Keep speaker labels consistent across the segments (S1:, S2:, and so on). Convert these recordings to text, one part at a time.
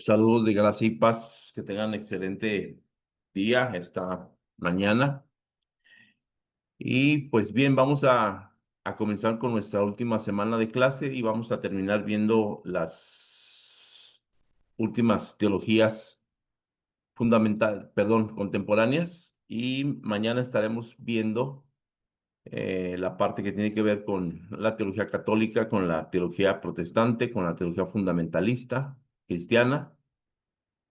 S1: Saludos de gracia y paz, que tengan excelente día esta mañana. Y pues bien, vamos a comenzar con nuestra última semana de clase y vamos a terminar viendo las últimas teologías contemporáneas. Y mañana estaremos viendo la parte que tiene que ver con la teología católica, con la teología protestante, con la teología fundamentalista cristiana.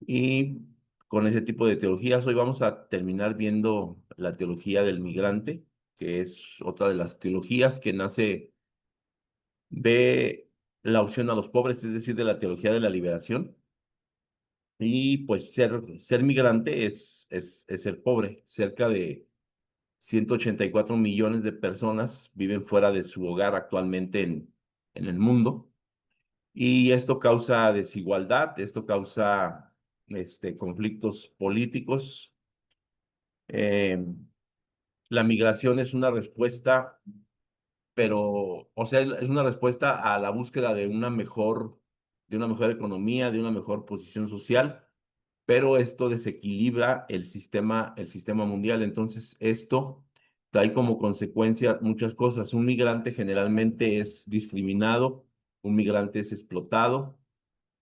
S1: Y con ese tipo de teologías, hoy vamos a terminar viendo la teología del migrante, que es otra de las teologías que nace de la opción a los pobres, es decir, de la teología de la liberación. Y pues ser migrante es ser pobre. Cerca de 184 millones de personas viven fuera de su hogar actualmente en el mundo. Y esto causa desigualdad, esto causa conflictos políticos. Eh, la migración es una respuesta, pero, o sea, es una respuesta a la búsqueda de una mejor economía, de una mejor posición social, pero esto desequilibra el sistema mundial. Entonces, esto trae como consecuencia muchas cosas. Un migrante generalmente es discriminado, un migrante es explotado,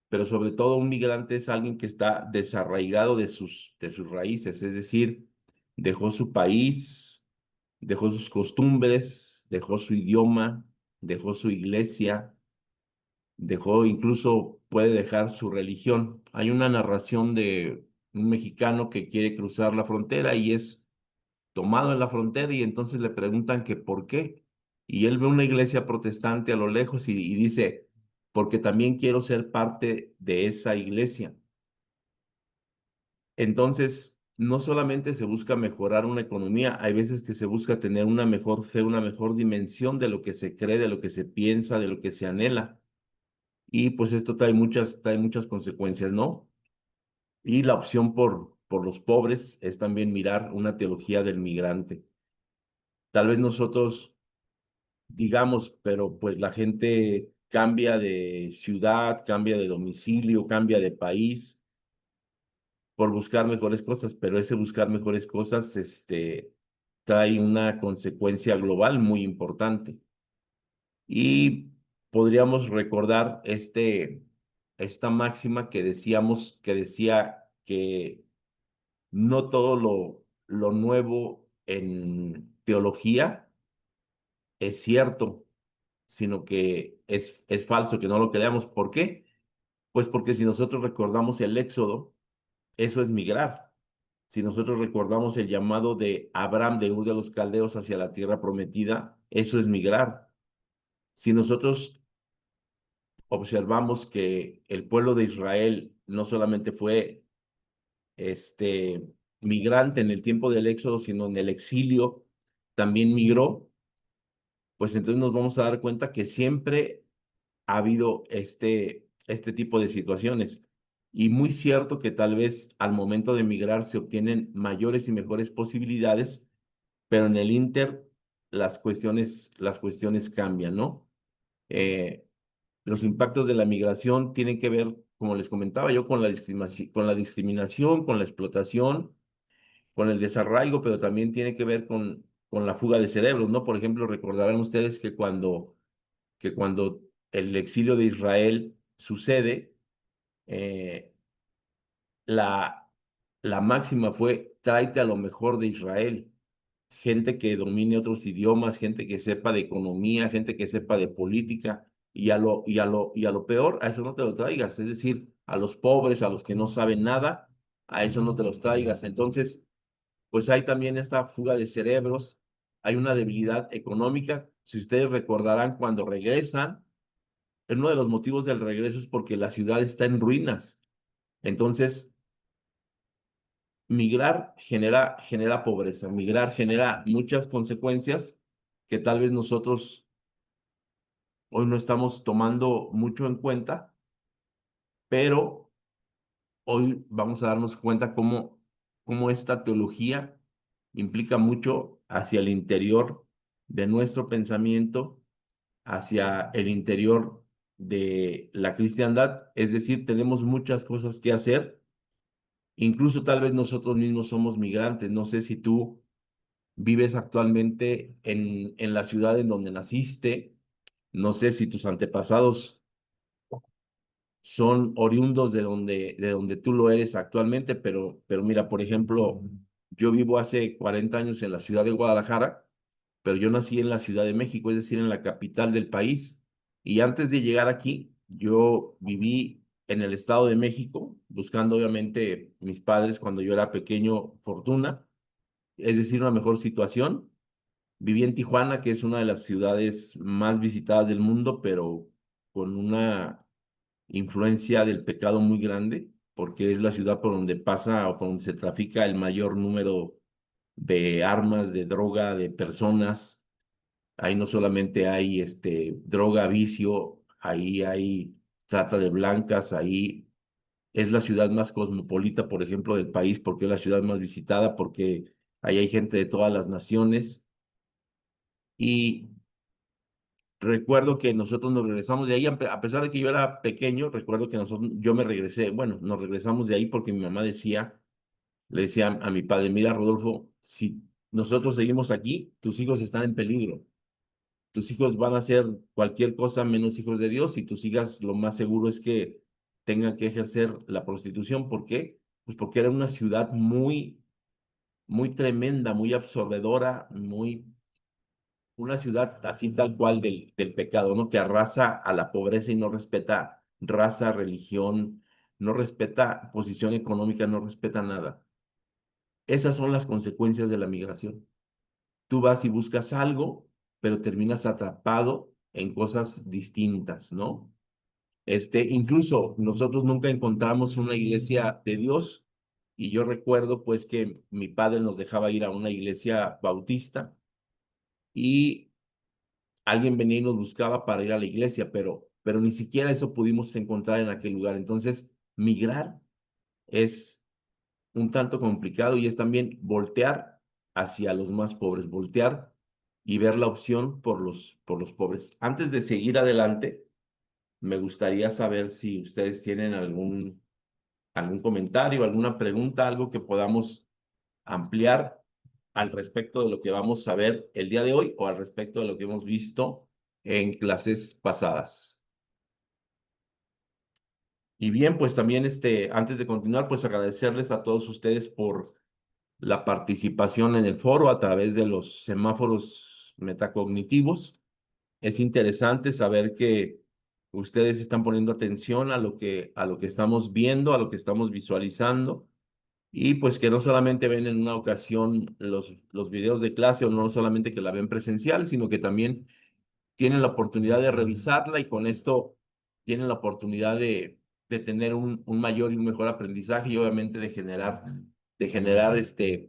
S1: pero sobre todo un migrante es alguien que está desarraigado de sus raíces, es decir, dejó su país, dejó sus costumbres, dejó su idioma, dejó su iglesia, dejó incluso puede dejar su religión. Hay una narración de un mexicano que quiere cruzar la frontera y es tomado en la frontera y entonces le preguntan que por qué. Y él ve una iglesia protestante a lo lejos y dice, porque también quiero ser parte de esa iglesia. Entonces, no solamente se busca mejorar una economía, hay veces que se busca tener una mejor fe, una mejor dimensión de lo que se cree, de lo que se piensa, de lo que se anhela. Y pues esto trae muchas consecuencias, ¿no? Y la opción por los pobres es también mirar una teología del migrante. Tal vez nosotros digamos, pero pues la gente cambia de ciudad, cambia de domicilio, cambia de país por buscar mejores cosas, pero ese buscar mejores cosas, trae una consecuencia global muy importante. Y podríamos recordar esta máxima que decíamos, que decía que no todo lo nuevo en teología es cierto, sino que es falso, que no lo creamos. ¿Por qué? Pues porque si nosotros recordamos el Éxodo, eso es migrar. Si nosotros recordamos el llamado de Abraham de Ur de los Caldeos hacia la tierra prometida, eso es migrar. Si nosotros observamos que el pueblo de Israel no solamente fue este migrante en el tiempo del Éxodo, sino en el exilio, también migró, pues entonces nos vamos a dar cuenta que siempre ha habido este tipo de situaciones. Y muy cierto que tal vez al momento de emigrar se obtienen mayores y mejores posibilidades, pero en el Inter las cuestiones cambian, ¿no? Eh, los impactos de la migración tienen que ver, como les comentaba yo, con la explotación, con el desarraigo, pero también tiene que ver con la fuga de cerebros, ¿no? Por ejemplo, recordarán ustedes que cuando el exilio de Israel sucede, eh, la, la máxima fue tráete a lo mejor de Israel, gente que domine otros idiomas, gente que sepa de economía, gente que sepa de política, y a lo peor, a eso no te lo traigas, es decir, a los pobres, a los que no saben nada, a eso no te los traigas. Entonces, pues hay también esta fuga de cerebros, hay una debilidad económica. Si ustedes recordarán, cuando regresan, uno de los motivos del regreso es porque la ciudad está en ruinas. Entonces, migrar genera pobreza, migrar genera muchas consecuencias que tal vez nosotros hoy no estamos tomando mucho en cuenta, pero hoy vamos a darnos cuenta cómo esta teología implica mucho hacia el interior de nuestro pensamiento, hacia el interior de la cristiandad, es decir, tenemos muchas cosas que hacer, incluso tal vez nosotros mismos somos migrantes. No sé si tú vives actualmente en la ciudad en donde naciste, no sé si tus antepasados son oriundos de donde tú lo eres actualmente, pero mira, por ejemplo, yo vivo hace 40 años en la ciudad de Guadalajara, pero yo nací en la Ciudad de México, es decir, en la capital del país. Y antes de llegar aquí, yo viví en el Estado de México, buscando obviamente mis padres cuando yo era pequeño fortuna, es decir, una mejor situación. Viví en Tijuana, que es una de las ciudades más visitadas del mundo, pero con una influencia del pecado muy grande, porque es la ciudad por donde pasa o por donde se trafica el mayor número de armas, de droga, de personas. Ahí no solamente hay droga, vicio, ahí hay trata de blancas, ahí es la ciudad más cosmopolita, por ejemplo, del país, porque es la ciudad más visitada, porque ahí hay gente de todas las naciones. Y recuerdo que nosotros nos regresamos de ahí, a pesar de que yo era pequeño, recuerdo que yo me regresé, bueno, nos regresamos de ahí porque mi mamá decía, le decía a mi padre, mira, Rodolfo, si nosotros seguimos aquí, tus hijos están en peligro. Tus hijos van a ser cualquier cosa menos hijos de Dios y tus hijas lo más seguro es que tengan que ejercer la prostitución. ¿Por qué? Pues porque era una ciudad muy tremenda, muy absorbedora, una ciudad así tal cual del pecado, ¿no? Que arrasa a la pobreza y no respeta raza, religión, no respeta posición económica, no respeta nada. Esas son las consecuencias de la migración. Tú vas y buscas algo, pero terminas atrapado en cosas distintas, ¿no? Incluso nosotros nunca encontramos una iglesia de Dios y yo recuerdo pues que mi padre nos dejaba ir a una iglesia bautista y alguien venía y nos buscaba para ir a la iglesia, pero ni siquiera eso pudimos encontrar en aquel lugar. Entonces, migrar es un tanto complicado y es también voltear hacia los más pobres, voltear y ver la opción por los pobres. Antes de seguir adelante, me gustaría saber si ustedes tienen algún comentario, alguna pregunta, algo que podamos ampliar al respecto de lo que vamos a ver el día de hoy o al respecto de lo que hemos visto en clases pasadas. Y bien, pues también antes de continuar, pues agradecerles a todos ustedes por la participación en el foro a través de los semáforos metacognitivos. Es interesante saber que ustedes están poniendo atención a lo que estamos viendo, a lo que estamos visualizando, y pues que no solamente ven en una ocasión los videos de clase o no solamente que la ven presencial, sino que también tienen la oportunidad de revisarla y con esto tienen la oportunidad de tener un mayor y un mejor aprendizaje y obviamente de generar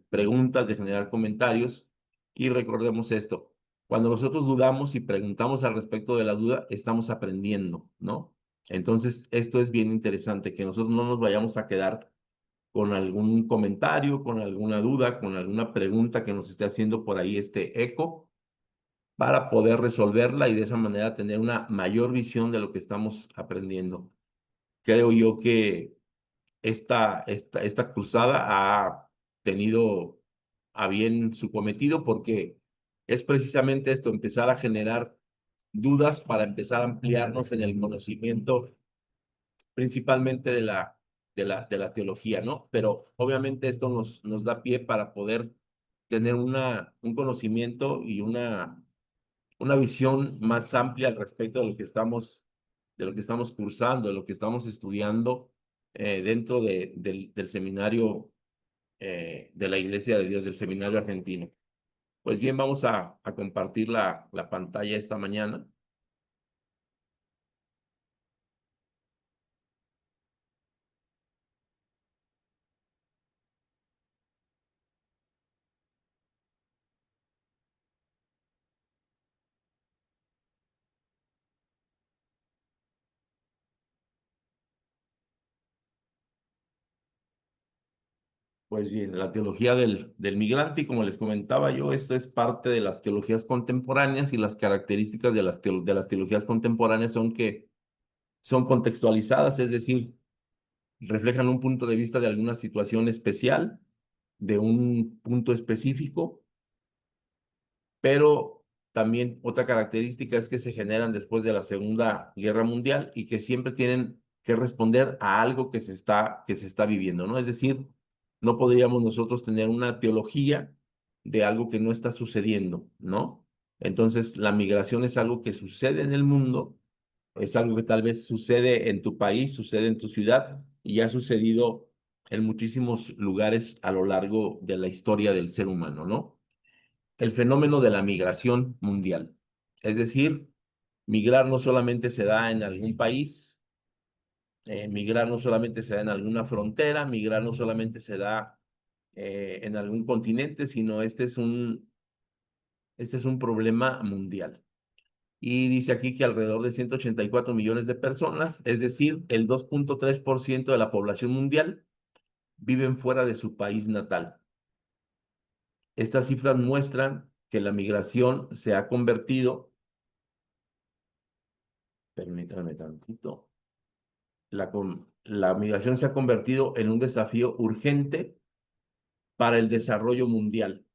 S1: preguntas, de generar comentarios. Y recordemos esto, cuando nosotros dudamos y preguntamos al respecto de la duda, estamos aprendiendo, ¿no? Entonces, esto es bien interesante, que nosotros no nos vayamos a quedar con algún comentario, con alguna duda, con alguna pregunta que nos esté haciendo por ahí este eco para poder resolverla y de esa manera tener una mayor visión de lo que estamos aprendiendo. Creo yo que esta cruzada ha tenido a bien su cometido porque es precisamente esto, empezar a generar dudas para empezar a ampliarnos en el conocimiento principalmente de la teología, ¿no? Pero obviamente esto nos da pie para poder tener un conocimiento y una visión más amplia al respecto de lo que estamos cursando, de lo que estamos estudiando dentro del seminario de la Iglesia de Dios, del seminario argentino. Pues bien, vamos a compartir la pantalla esta mañana. Pues bien, la teología del migrante, y como les comentaba yo, esto es parte de las teologías contemporáneas y las características de las teologías contemporáneas son que son contextualizadas, es decir, reflejan un punto de vista de alguna situación especial, de un punto específico, pero también otra característica es que se generan después de la Segunda Guerra Mundial y que siempre tienen que responder a algo que se está viviendo, ¿no? Es decir, no podríamos nosotros tener una teología de algo que no está sucediendo, ¿no? Entonces, la migración es algo que sucede en el mundo, es algo que tal vez sucede en tu país, sucede en tu ciudad y ha sucedido en muchísimos lugares a lo largo de la historia del ser humano, ¿no? El fenómeno de la migración mundial. Es decir, migrar no solamente se da en algún país, migrar no solamente se da en alguna frontera, migrar no solamente se da en algún continente, sino este es un problema mundial. Y dice aquí que alrededor de 184 millones de personas, es decir, el 2,3% de la población mundial, viven fuera de su país natal. Estas cifras muestran que la migración se ha convertido, permítanme tantito, la migración se ha convertido en un desafío urgente para el desarrollo mundial,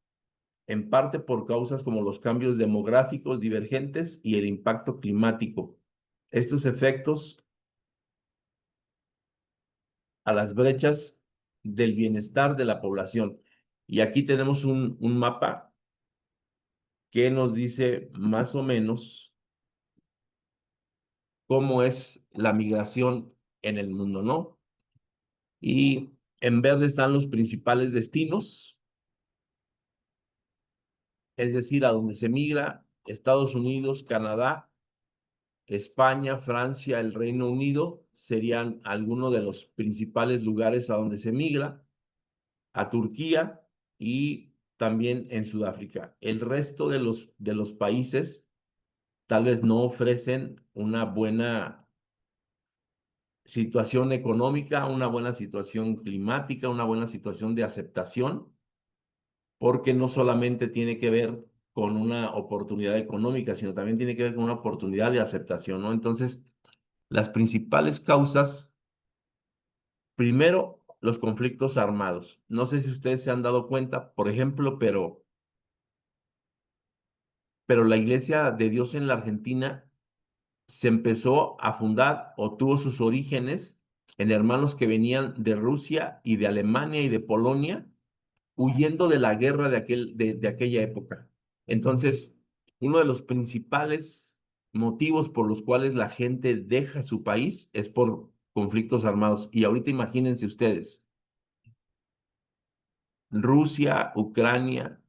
S1: en parte por causas como los cambios demográficos divergentes y el impacto climático. Estos efectos a las brechas del bienestar de la población. Y aquí tenemos un mapa que nos dice más o menos cómo es la migración en el mundo, ¿no? Y en verde están los principales destinos, es decir, a donde se migra: Estados Unidos, Canadá, España, Francia, el Reino Unido serían algunos de los principales lugares a donde se migra, a Turquía y también en Sudáfrica. El resto de los países tal vez no ofrecen una buena situación económica, una buena situación climática, una buena situación de aceptación, porque no solamente tiene que ver con una oportunidad económica, sino también tiene que ver con una oportunidad de aceptación, ¿no? Entonces, las principales causas, primero, los conflictos armados. No sé si ustedes se han dado cuenta, por ejemplo, pero la Iglesia de Dios en la Argentina se empezó a fundar o tuvo sus orígenes en hermanos que venían de Rusia y de Alemania y de Polonia, huyendo de la guerra de aquella época. Entonces, uno de los principales motivos por los cuales la gente deja su país es por conflictos armados. Y ahorita imagínense ustedes, Rusia, Ucrania,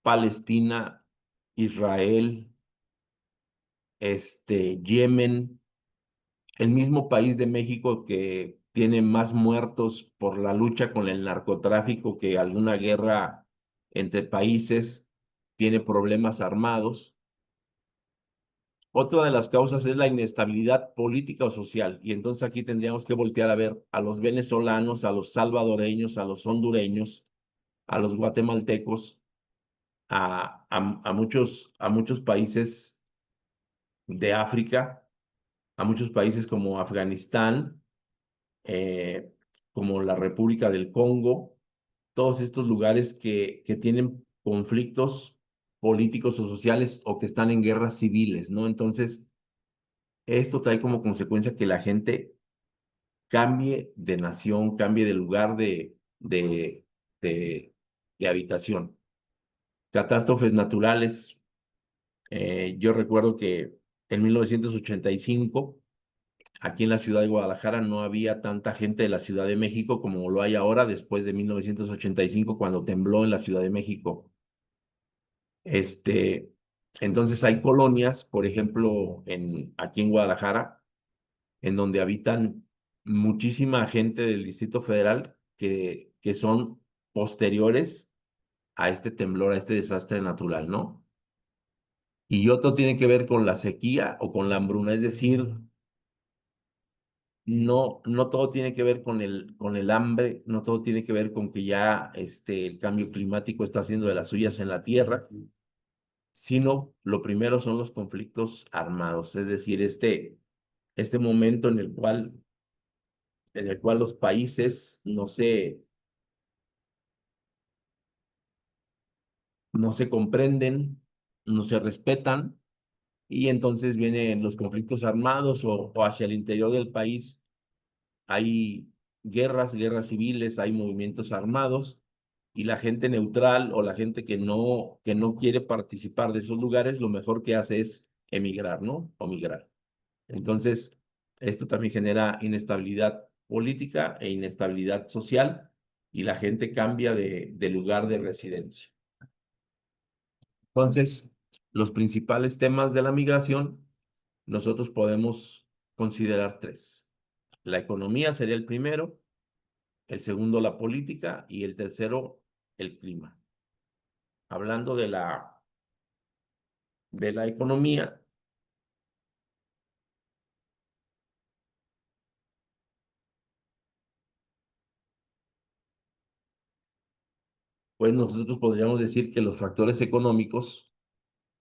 S1: Palestina, Israel, Yemen, el mismo país de México que tiene más muertos por la lucha con el narcotráfico que alguna guerra entre países, tiene problemas armados. Otra de las causas es la inestabilidad política o social. Y entonces aquí tendríamos que voltear a ver a los venezolanos, a los salvadoreños, a los hondureños, a los guatemaltecos, a muchos países de África, a muchos países como Afganistán, eh, como la República del Congo, todos estos lugares que tienen conflictos políticos o sociales o que están en guerras civiles, ¿no? Entonces, esto trae como consecuencia que la gente cambie de nación, cambie de lugar de, de habitación. Catástrofes naturales. Yo recuerdo que en 1985 aquí en la ciudad de Guadalajara no había tanta gente de la Ciudad de México como lo hay ahora después de 1985 cuando tembló en la Ciudad de México. Este, entonces hay colonias, por ejemplo, aquí en Guadalajara, en donde habitan muchísima gente del Distrito Federal que son posteriores a este temblor, a este desastre natural, ¿no? Y otro tiene que ver con la sequía o con la hambruna, es decir, no todo tiene que ver con el hambre, no todo tiene que ver con que ya el cambio climático está haciendo de las suyas en la Tierra, sino lo primero son los conflictos armados, es decir, este momento en el cual los países no se comprenden, no se respetan, y entonces vienen los conflictos armados o hacia el interior del país hay guerras civiles, hay movimientos armados, y la gente neutral o la gente que no quiere participar de esos lugares, lo mejor que hace es emigrar, ¿no? O migrar. Entonces, esto también genera inestabilidad política e inestabilidad social, y la gente cambia de lugar de residencia. Entonces, los principales temas de la migración, nosotros podemos considerar tres. La economía sería el primero, el segundo la política y el tercero el clima. Hablando de la economía, pues nosotros podríamos decir que los factores económicos,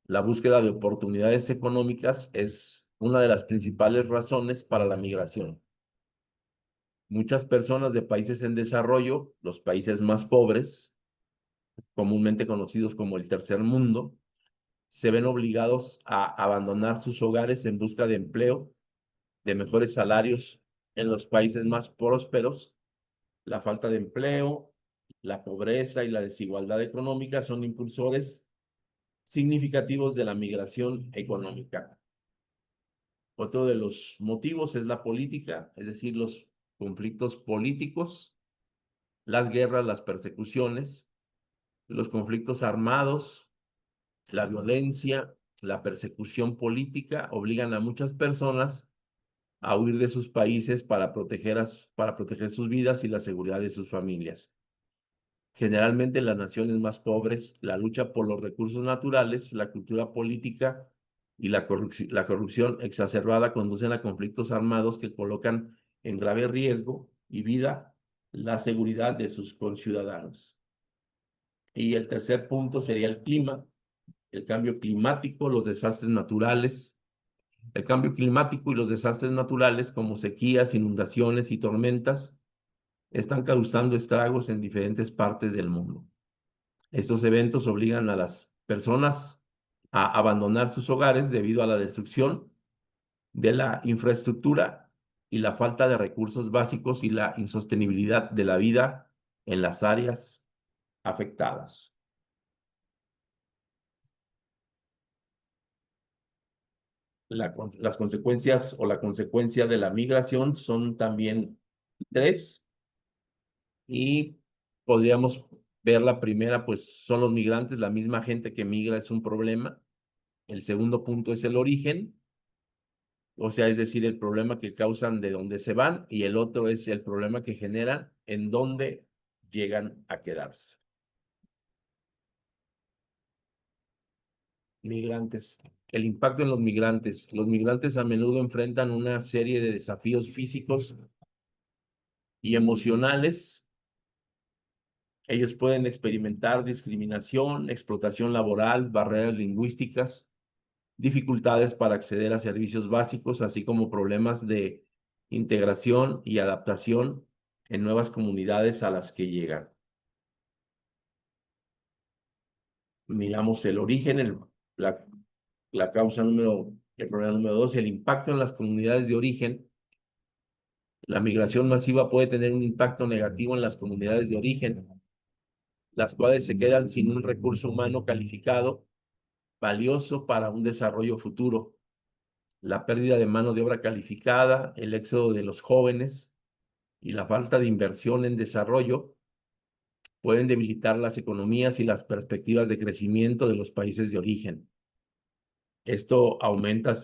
S1: la búsqueda de oportunidades económicas es una de las principales razones para la migración. Muchas personas de países en desarrollo, los países más pobres, comúnmente conocidos como el tercer mundo, se ven obligados a abandonar sus hogares en busca de empleo, de mejores salarios en los países más prósperos. La falta de empleo, la pobreza y la desigualdad económica son impulsores significativos de la migración económica. Otro de los motivos es la política, es decir, los conflictos políticos, las guerras, las persecuciones, los conflictos armados, la violencia, la persecución política obligan a muchas personas a huir de sus países para proteger sus vidas y la seguridad de sus familias. Generalmente en las naciones más pobres, la lucha por los recursos naturales, la cultura política y la corrupción exacerbada conducen a conflictos armados que colocan en grave riesgo y vida la seguridad de sus conciudadanos. Y el tercer punto sería el clima, el cambio climático, los desastres naturales. El cambio climático y los desastres naturales como sequías, inundaciones y tormentas están causando estragos en diferentes partes del mundo. Estos eventos obligan a las personas a abandonar sus hogares debido a la destrucción de la infraestructura y la falta de recursos básicos y la insostenibilidad de la vida en las áreas afectadas. Las consecuencias o la consecuencia de la migración son también tres, y podríamos ver la primera, pues son los migrantes, la misma gente que migra es un problema. El segundo punto es el origen, o sea, es decir, el problema que causan de dónde se van, y el otro es el problema que generan en dónde llegan a quedarse. Migrantes. El impacto en los migrantes. Los migrantes a menudo enfrentan una serie de desafíos físicos y emocionales. Ellos pueden experimentar discriminación, explotación laboral, barreras lingüísticas, dificultades para acceder a servicios básicos, así como problemas de integración y adaptación en nuevas comunidades a las que llegan. Miramos el origen, la, la causa el problema número dos, el impacto en las comunidades de origen. La migración masiva puede tener un impacto negativo en las comunidades de origen, las cuales se quedan sin un recurso humano calificado, valioso para un desarrollo futuro. La pérdida de mano de obra calificada, el éxodo de los jóvenes y la falta de inversión en desarrollo pueden debilitar las economías y las perspectivas de crecimiento de los países de origen. Esto aumenta,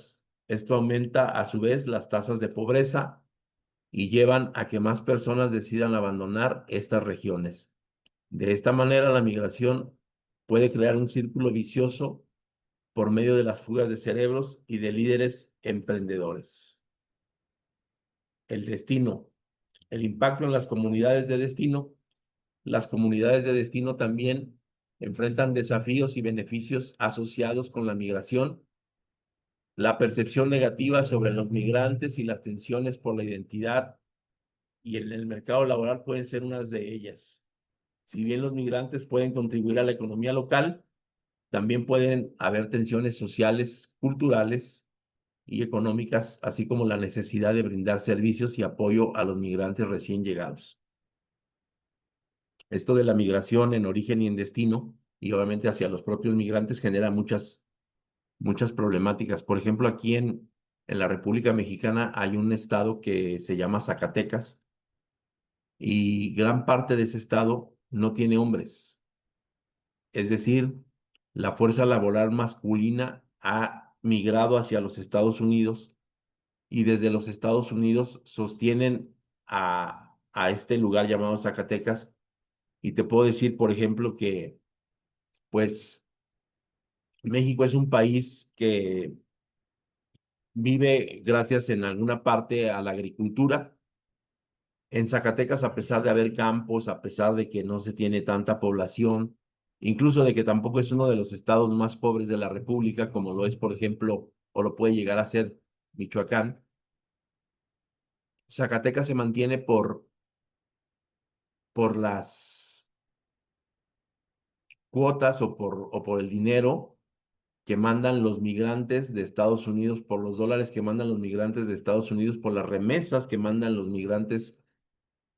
S1: esto aumenta a su vez las tasas de pobreza y llevan a que más personas decidan abandonar estas regiones. De esta manera, la migración puede crear un círculo vicioso por medio de las fugas de cerebros y de líderes emprendedores. El destino, el impacto en las comunidades de destino. Las comunidades de destino también enfrentan desafíos y beneficios asociados con la migración. La percepción negativa sobre los migrantes y las tensiones por la identidad y en el mercado laboral pueden ser unas de ellas. Si bien los migrantes pueden contribuir a la economía local, también pueden haber tensiones sociales, culturales y económicas, así como la necesidad de brindar servicios y apoyo a los migrantes recién llegados. Esto de la migración en origen y en destino, y obviamente hacia los propios migrantes, genera muchas problemáticas. Por ejemplo, aquí en la República Mexicana hay un estado que se llama Zacatecas y gran parte de ese estado no tiene hombres. Es decir, la fuerza laboral masculina ha migrado hacia los Estados Unidos y desde los Estados Unidos sostienen a este lugar llamado Zacatecas. Y te puedo decir, por ejemplo, que pues México es un país que vive gracias en alguna parte a la agricultura. En Zacatecas, a pesar de haber campos, a pesar de que no se tiene tanta población, incluso de que tampoco es uno de los estados más pobres de la República, como lo es, por ejemplo, o lo puede llegar a ser Michoacán, Zacatecas se mantiene por las cuotas o por el dinero que mandan los migrantes de Estados Unidos, por los dólares que mandan los migrantes de Estados Unidos, por las remesas que mandan los migrantes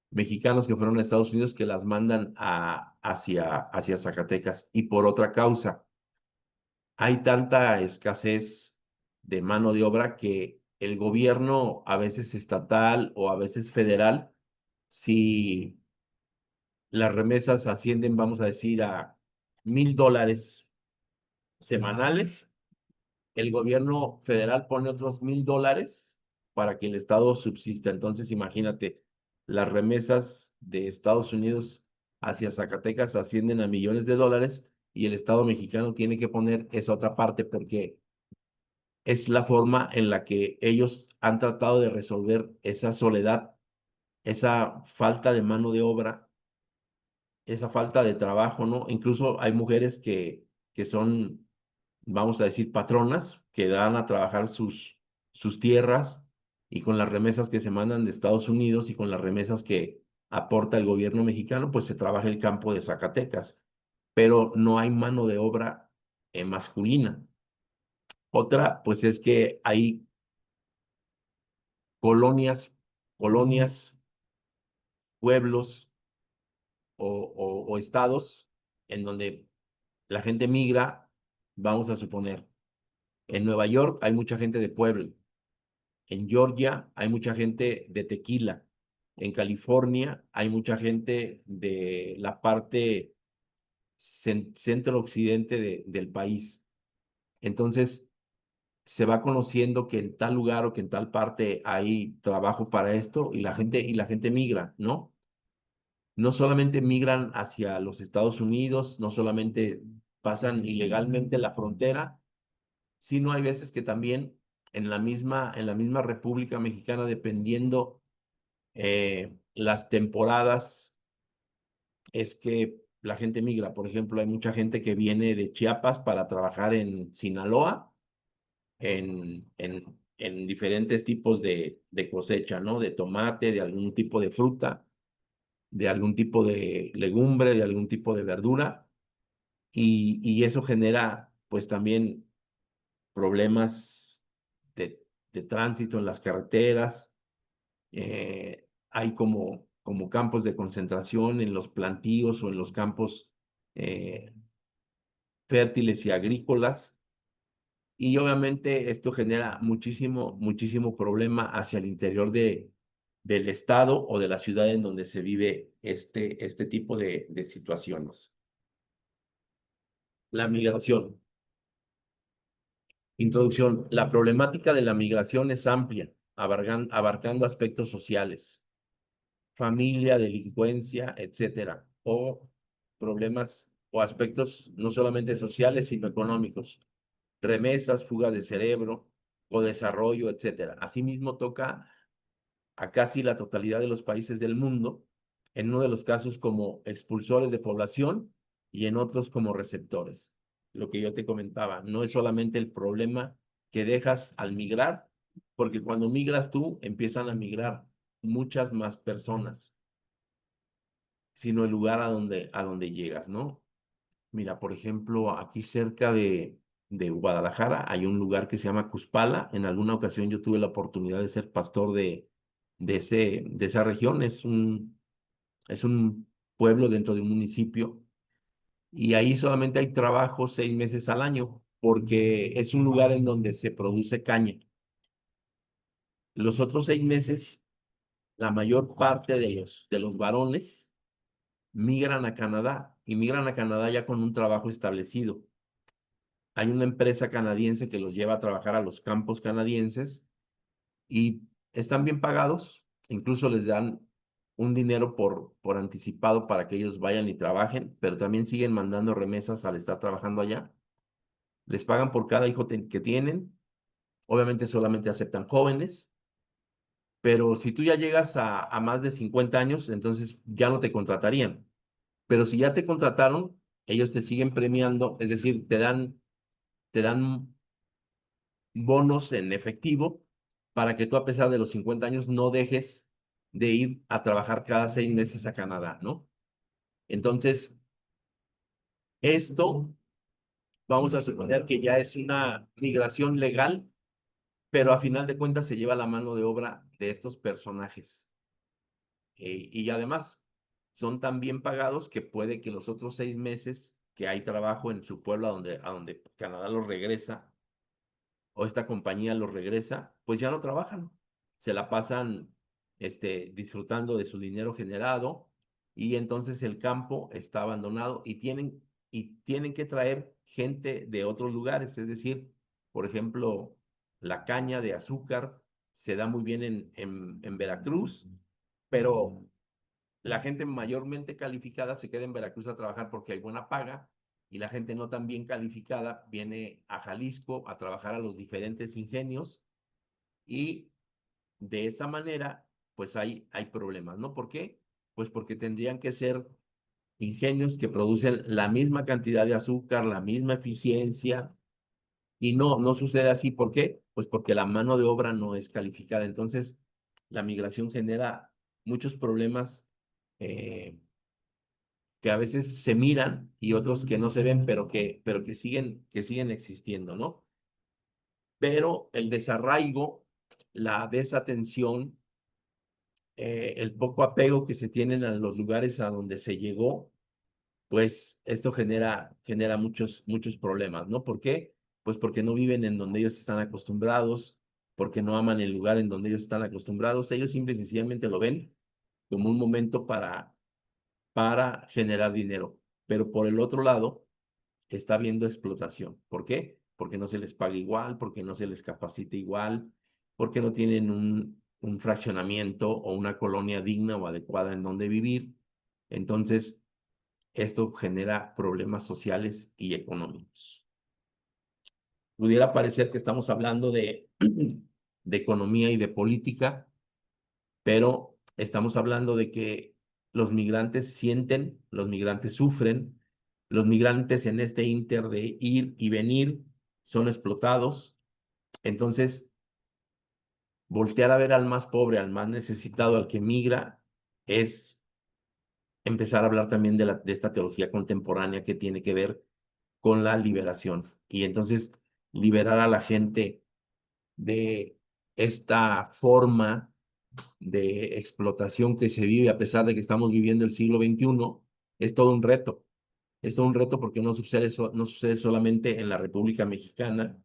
S1: mexicanos que fueron a Estados Unidos, que las mandan hacia Zacatecas. Y por otra causa, hay tanta escasez de mano de obra que el gobierno, a veces estatal o a veces federal, si las remesas ascienden, vamos a decir, a $1,000 semanales, el gobierno federal pone otros $1,000 para que el Estado subsista. Entonces, imagínate, las remesas de Estados Unidos hacia Zacatecas ascienden a millones de dólares y el Estado mexicano tiene que poner esa otra parte porque es la forma en la que ellos han tratado de resolver esa soledad, esa falta de mano de obra, esa falta de trabajo, ¿no? Incluso hay mujeres que son, vamos a decir, patronas, que dan a trabajar sus tierras y con las remesas que se mandan de Estados Unidos y con las remesas que aporta el gobierno mexicano, pues se trabaja el campo de Zacatecas, pero no hay mano de obra masculina. Otra, pues es que hay colonias, colonias, pueblos o estados en donde la gente migra, vamos a suponer. En Nueva York hay mucha gente de Puebla. En Georgia hay mucha gente de Tequila. En California hay mucha gente de la parte centro-occidente del país. Entonces, se va conociendo que en tal lugar o que en tal parte hay trabajo para esto y la gente migra, ¿no? No solamente migran hacia los Estados Unidos, no solamente pasan ilegalmente la frontera, sino hay veces que también en la misma República Mexicana, dependiendo las temporadas, es que la gente migra. Por ejemplo, hay mucha gente que viene de Chiapas para trabajar en Sinaloa, en diferentes tipos de cosecha, ¿no? De tomate, de algún tipo de fruta, de algún tipo de legumbre, de algún tipo de verdura, y eso genera, pues también problemas de tránsito en las carreteras. Hay como campos de concentración en los plantíos o en los campos eh, fértiles y agrícolas. Y obviamente esto genera muchísimo problema hacia el interior del estado o de la ciudad en donde se vive este tipo de situaciones. La migración. Introducción. La problemática de la migración es amplia, abarcando aspectos sociales, familia, delincuencia, etcétera, o problemas o aspectos no solamente sociales, sino económicos, remesas, fuga de cerebro o desarrollo, etcétera. Asimismo, toca a casi la totalidad de los países del mundo, en uno de los casos como expulsores de población y en otros como receptores. Lo que yo te comentaba, no es solamente el problema que dejas al migrar, porque cuando migras tú, empiezan a migrar muchas más personas, sino el lugar a donde llegas, ¿no? Mira, por ejemplo, aquí cerca de Guadalajara hay un lugar que se llama Cuspala. En alguna ocasión yo tuve la oportunidad de ser pastor de esa región. Es un pueblo dentro de un municipio y ahí solamente hay trabajo 6 meses al año porque es un lugar en donde se produce caña. Los otros 6 meses, la mayor parte de los varones migran a Canadá y migran a Canadá ya con un trabajo establecido. Hay una empresa canadiense que los lleva a trabajar a los campos canadienses y están bien pagados, incluso les dan un dinero por anticipado para que ellos vayan y trabajen, pero también siguen mandando remesas al estar trabajando allá. Les pagan por cada hijo que tienen, obviamente solamente aceptan jóvenes, pero si tú ya llegas a más de 50 años, entonces ya no te contratarían. Pero si ya te contrataron, ellos te siguen premiando, es decir, te dan bonos en efectivo para que tú a pesar de los 50 años no dejes de ir a trabajar cada 6 meses a Canadá, ¿no? Entonces, esto vamos a suponer que ya es una migración legal, pero a final de cuentas se lleva la mano de obra de estos personajes. Y además, son tan bien pagados que puede que los otros 6 meses que hay trabajo en su pueblo a donde Canadá los regresa, o esta compañía los regresa, pues ya no trabajan. Se la pasan disfrutando de su dinero generado y entonces el campo está abandonado y tienen que traer gente de otros lugares. Es decir, por ejemplo, la caña de azúcar se da muy bien en Veracruz, pero la gente mayormente calificada se queda en Veracruz a trabajar porque hay buena paga y la gente no tan bien calificada viene a Jalisco a trabajar a los diferentes ingenios y de esa manera pues hay problemas, ¿no? ¿Por qué? Pues porque tendrían que ser ingenios que producen la misma cantidad de azúcar, la misma eficiencia y no sucede así. ¿Por qué? Pues porque la mano de obra no es calificada. Entonces, la migración genera muchos problemas que a veces se miran y otros que no se ven, que siguen existiendo, ¿no? Pero el desarraigo, la desatención, el poco apego que se tienen a los lugares a donde se llegó, pues esto genera muchos problemas, ¿no? ¿Por qué? Pues porque no viven en donde ellos están acostumbrados, porque no aman el lugar en donde ellos están acostumbrados, ellos simple y sencillamente lo ven como un momento para generar dinero. Pero por el otro lado, está habiendo explotación. ¿Por qué? Porque no se les paga igual, porque no se les capacita igual, porque no tienen un fraccionamiento o una colonia digna o adecuada en donde vivir. Entonces, esto genera problemas sociales y económicos. Pudiera parecer que estamos hablando de economía y de política, pero estamos hablando de que los migrantes sienten, los migrantes sufren, los migrantes en este inter de ir y venir son explotados. Entonces, voltear a ver al más pobre, al más necesitado, al que migra, es empezar a hablar también de esta teología contemporánea que tiene que ver con la liberación. Y entonces, liberar a la gente de esta forma de explotación que se vive a pesar de que estamos viviendo el siglo XXI, es todo un reto. Es todo un reto porque no sucede solamente en la República Mexicana,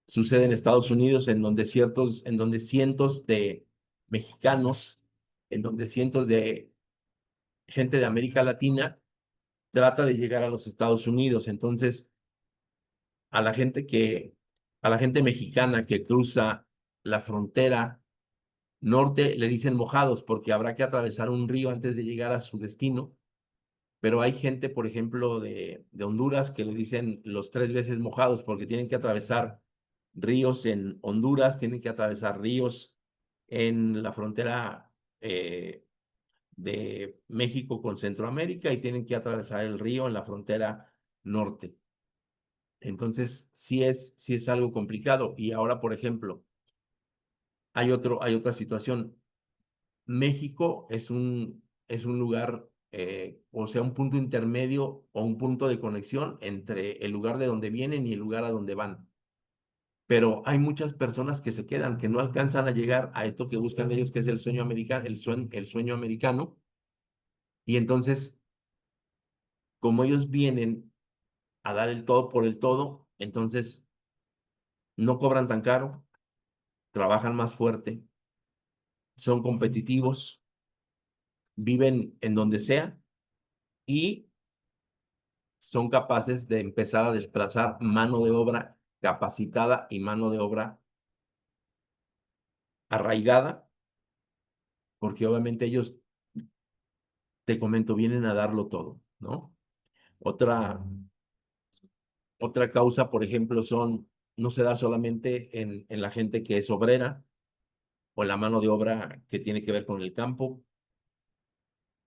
S1: sucede en Estados Unidos, en donde cientos de mexicanos, en donde cientos de gente de América Latina trata de llegar a los Estados Unidos. Entonces, a la gente a la gente mexicana que cruza la frontera norte le dicen mojados porque habrá que atravesar un río antes de llegar a su destino, pero hay gente, por ejemplo, de Honduras que le dicen los 3 veces mojados porque tienen que atravesar ríos en Honduras, tienen que atravesar ríos en la frontera de México con Centroamérica y tienen que atravesar el río en la frontera norte. Entonces, sí es algo complicado. Y ahora, por ejemplo, hay otra situación. México es un lugar, o sea, un punto intermedio o un punto de conexión entre el lugar de donde vienen y el lugar a donde van. Pero hay muchas personas que se quedan, que no alcanzan a llegar a esto que buscan ellos, que es el sueño americano, el sueño americano. Y entonces, como ellos vienen a dar el todo por el todo, entonces no cobran tan caro, trabajan más fuerte, son competitivos, viven en donde sea y son capaces de empezar a desplazar mano de obra capacitada y mano de obra arraigada, porque obviamente ellos, te comento, vienen a darlo todo, ¿no? Otra, otra causa, por ejemplo, no se da solamente en la gente que es obrera o la mano de obra que tiene que ver con el campo,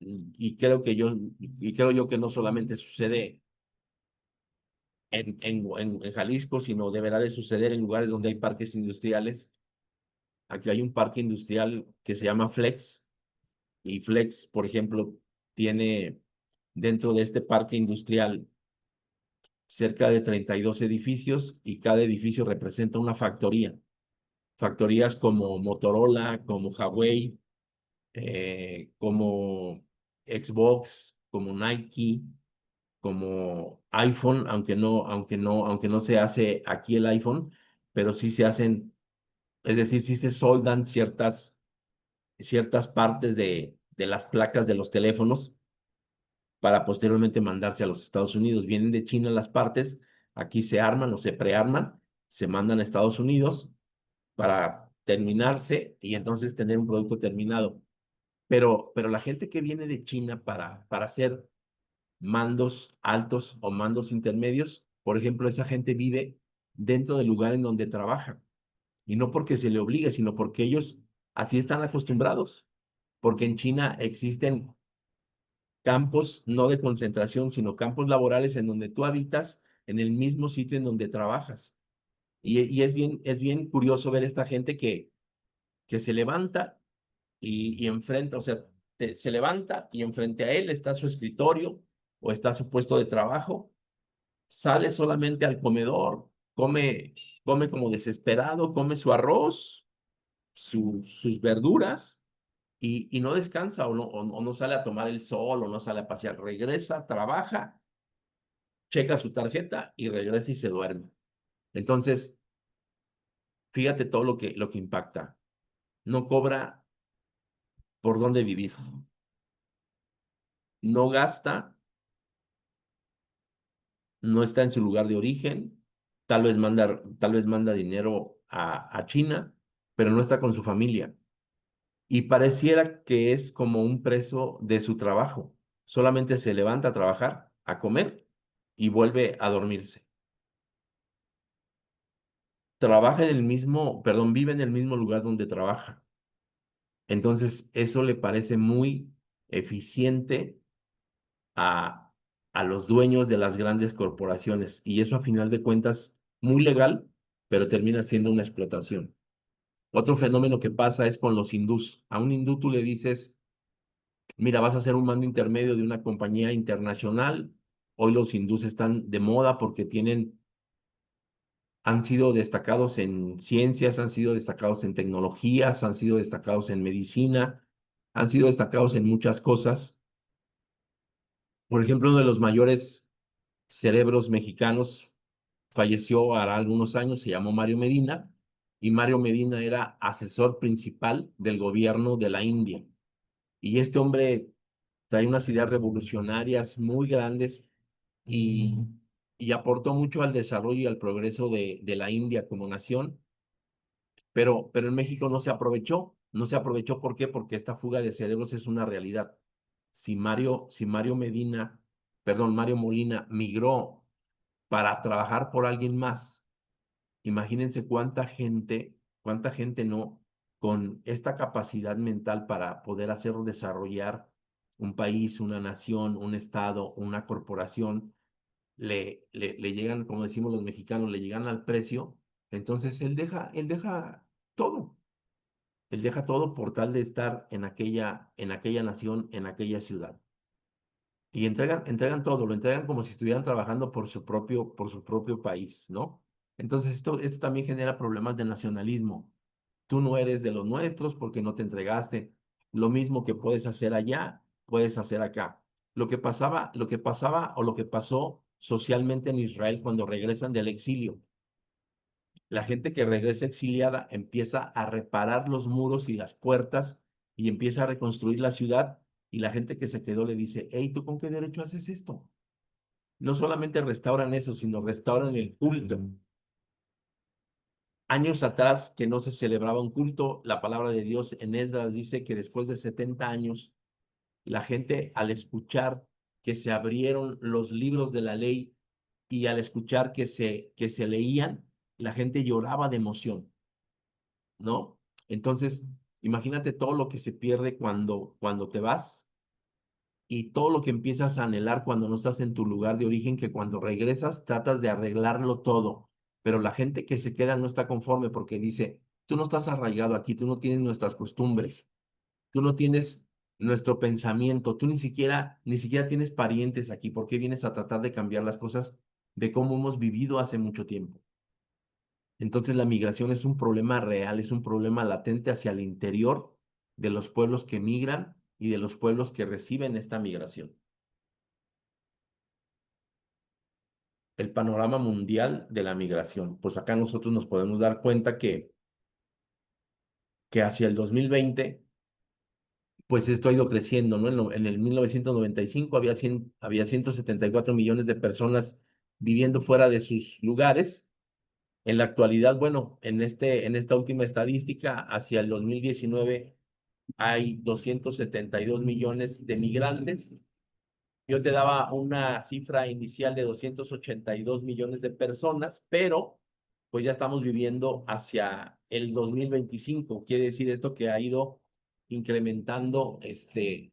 S1: y creo yo que no solamente sucede en Jalisco, sino deberá de suceder en lugares donde hay parques industriales. Aquí hay un parque industrial que se llama Flex, y Flex, por ejemplo, tiene dentro de este parque industrial cerca de 32 edificios y cada edificio representa una factoría. Factorías como Motorola, como Huawei, como Xbox, como Nike, como iPhone, aunque no se hace aquí el iPhone, pero sí se hacen, es decir, sí se soldan ciertas partes de las placas de los teléfonos para posteriormente mandarse a los Estados Unidos. Vienen de China las partes, aquí se arman o se prearman, se mandan a Estados Unidos para terminarse y entonces tener un producto terminado. Pero la gente que viene de China para hacer mandos altos o mandos intermedios, por ejemplo, esa gente vive dentro del lugar en donde trabaja. Y no porque se le obligue, sino porque ellos así están acostumbrados. Porque en China existen campos no de concentración, sino campos laborales en donde tú habitas en el mismo sitio en donde trabajas. Y es bien curioso ver esta gente que se levanta y enfrenta, o sea, se levanta y enfrente a él está su escritorio o está su puesto de trabajo, sale solamente al comedor, come como desesperado, come su arroz, sus verduras y no descansa o no sale a tomar el sol o no sale a pasear, regresa, trabaja, checa su tarjeta y regresa y se duerme. Entonces, fíjate todo lo que impacta. No cobra por dónde vivir, no gasta, no está en su lugar de origen, tal vez manda dinero a China, pero no está con su familia. Y pareciera que es como un preso de su trabajo. Solamente se levanta a trabajar, a comer y vuelve a dormirse. Trabaja en el mismo, perdón, vive en el mismo lugar donde trabaja. Entonces, eso le parece muy eficiente a, a los dueños de las grandes corporaciones. Y eso, a final de cuentas, muy legal, pero termina siendo una explotación. Otro fenómeno que pasa es con los hindús. A un hindú tú le dices, mira, vas a ser un mando intermedio de una compañía internacional. Hoy los hindús están de moda porque han sido destacados en ciencias, han sido destacados en tecnologías, han sido destacados en medicina, han sido destacados en muchas cosas. Por ejemplo, uno de los mayores cerebros mexicanos falleció hará algunos años, se llamó Mario Medina, y Mario Medina era asesor principal del gobierno de la India. Y este hombre trae unas ideas revolucionarias muy grandes y, y aportó mucho al desarrollo y al progreso de la India como nación, pero en México no se aprovechó. No se aprovechó, ¿por qué? Porque esta fuga de cerebros es una realidad. Si Mario Medina, perdón, Mario Molina migró para trabajar por alguien más, imagínense cuánta gente no, con esta capacidad mental para poder hacer desarrollar un país, una nación, un estado, una corporación, le llegan, como decimos los mexicanos, le llegan al precio, entonces él deja todo. Él deja todo por tal de estar en aquella nación, en aquella ciudad. Y entregan todo, lo entregan como si estuvieran trabajando por su propio país, ¿no? Entonces esto también genera problemas de nacionalismo. Tú no eres de los nuestros porque no te entregaste. Lo mismo que puedes hacer allá, puedes hacer acá. Lo que pasaba o lo que pasó socialmente en Israel cuando regresan del exilio. La gente que regresa exiliada empieza a reparar los muros y las puertas y empieza a reconstruir la ciudad, y la gente que se quedó le dice: hey, ¿tú con qué derecho haces esto? No solamente restauran eso, sino restauran el culto. Años atrás que no se celebraba un culto, la palabra de Dios en Esdras dice que después de 70 años, la gente, al escuchar que se abrieron los libros de la ley y al escuchar que se leían, la gente lloraba de emoción, ¿no? Entonces, imagínate todo lo que se pierde cuando te vas, y todo lo que empiezas a anhelar cuando no estás en tu lugar de origen, que cuando regresas tratas de arreglarlo todo. Pero la gente que se queda no está conforme porque dice: tú no estás arraigado aquí, tú no tienes nuestras costumbres, tú no tienes nuestro pensamiento, tú ni siquiera tienes parientes aquí. ¿Por qué vienes a tratar de cambiar las cosas de cómo hemos vivido hace mucho tiempo? Entonces la migración es un problema real, es un problema latente hacia el interior de los pueblos que migran y de los pueblos que reciben esta migración. El panorama mundial de la migración. Pues acá nosotros nos podemos dar cuenta que hacia el 2020, pues esto ha ido creciendo, ¿no? En el 1995 había 174 millones de personas viviendo fuera de sus lugares. En la actualidad, bueno, en esta última estadística, hacia el 2019 hay 272 millones de migrantes. Yo te daba una cifra inicial de 282 millones de personas, pero pues ya estamos viviendo hacia el 2025. Quiere decir esto que ha ido incrementando este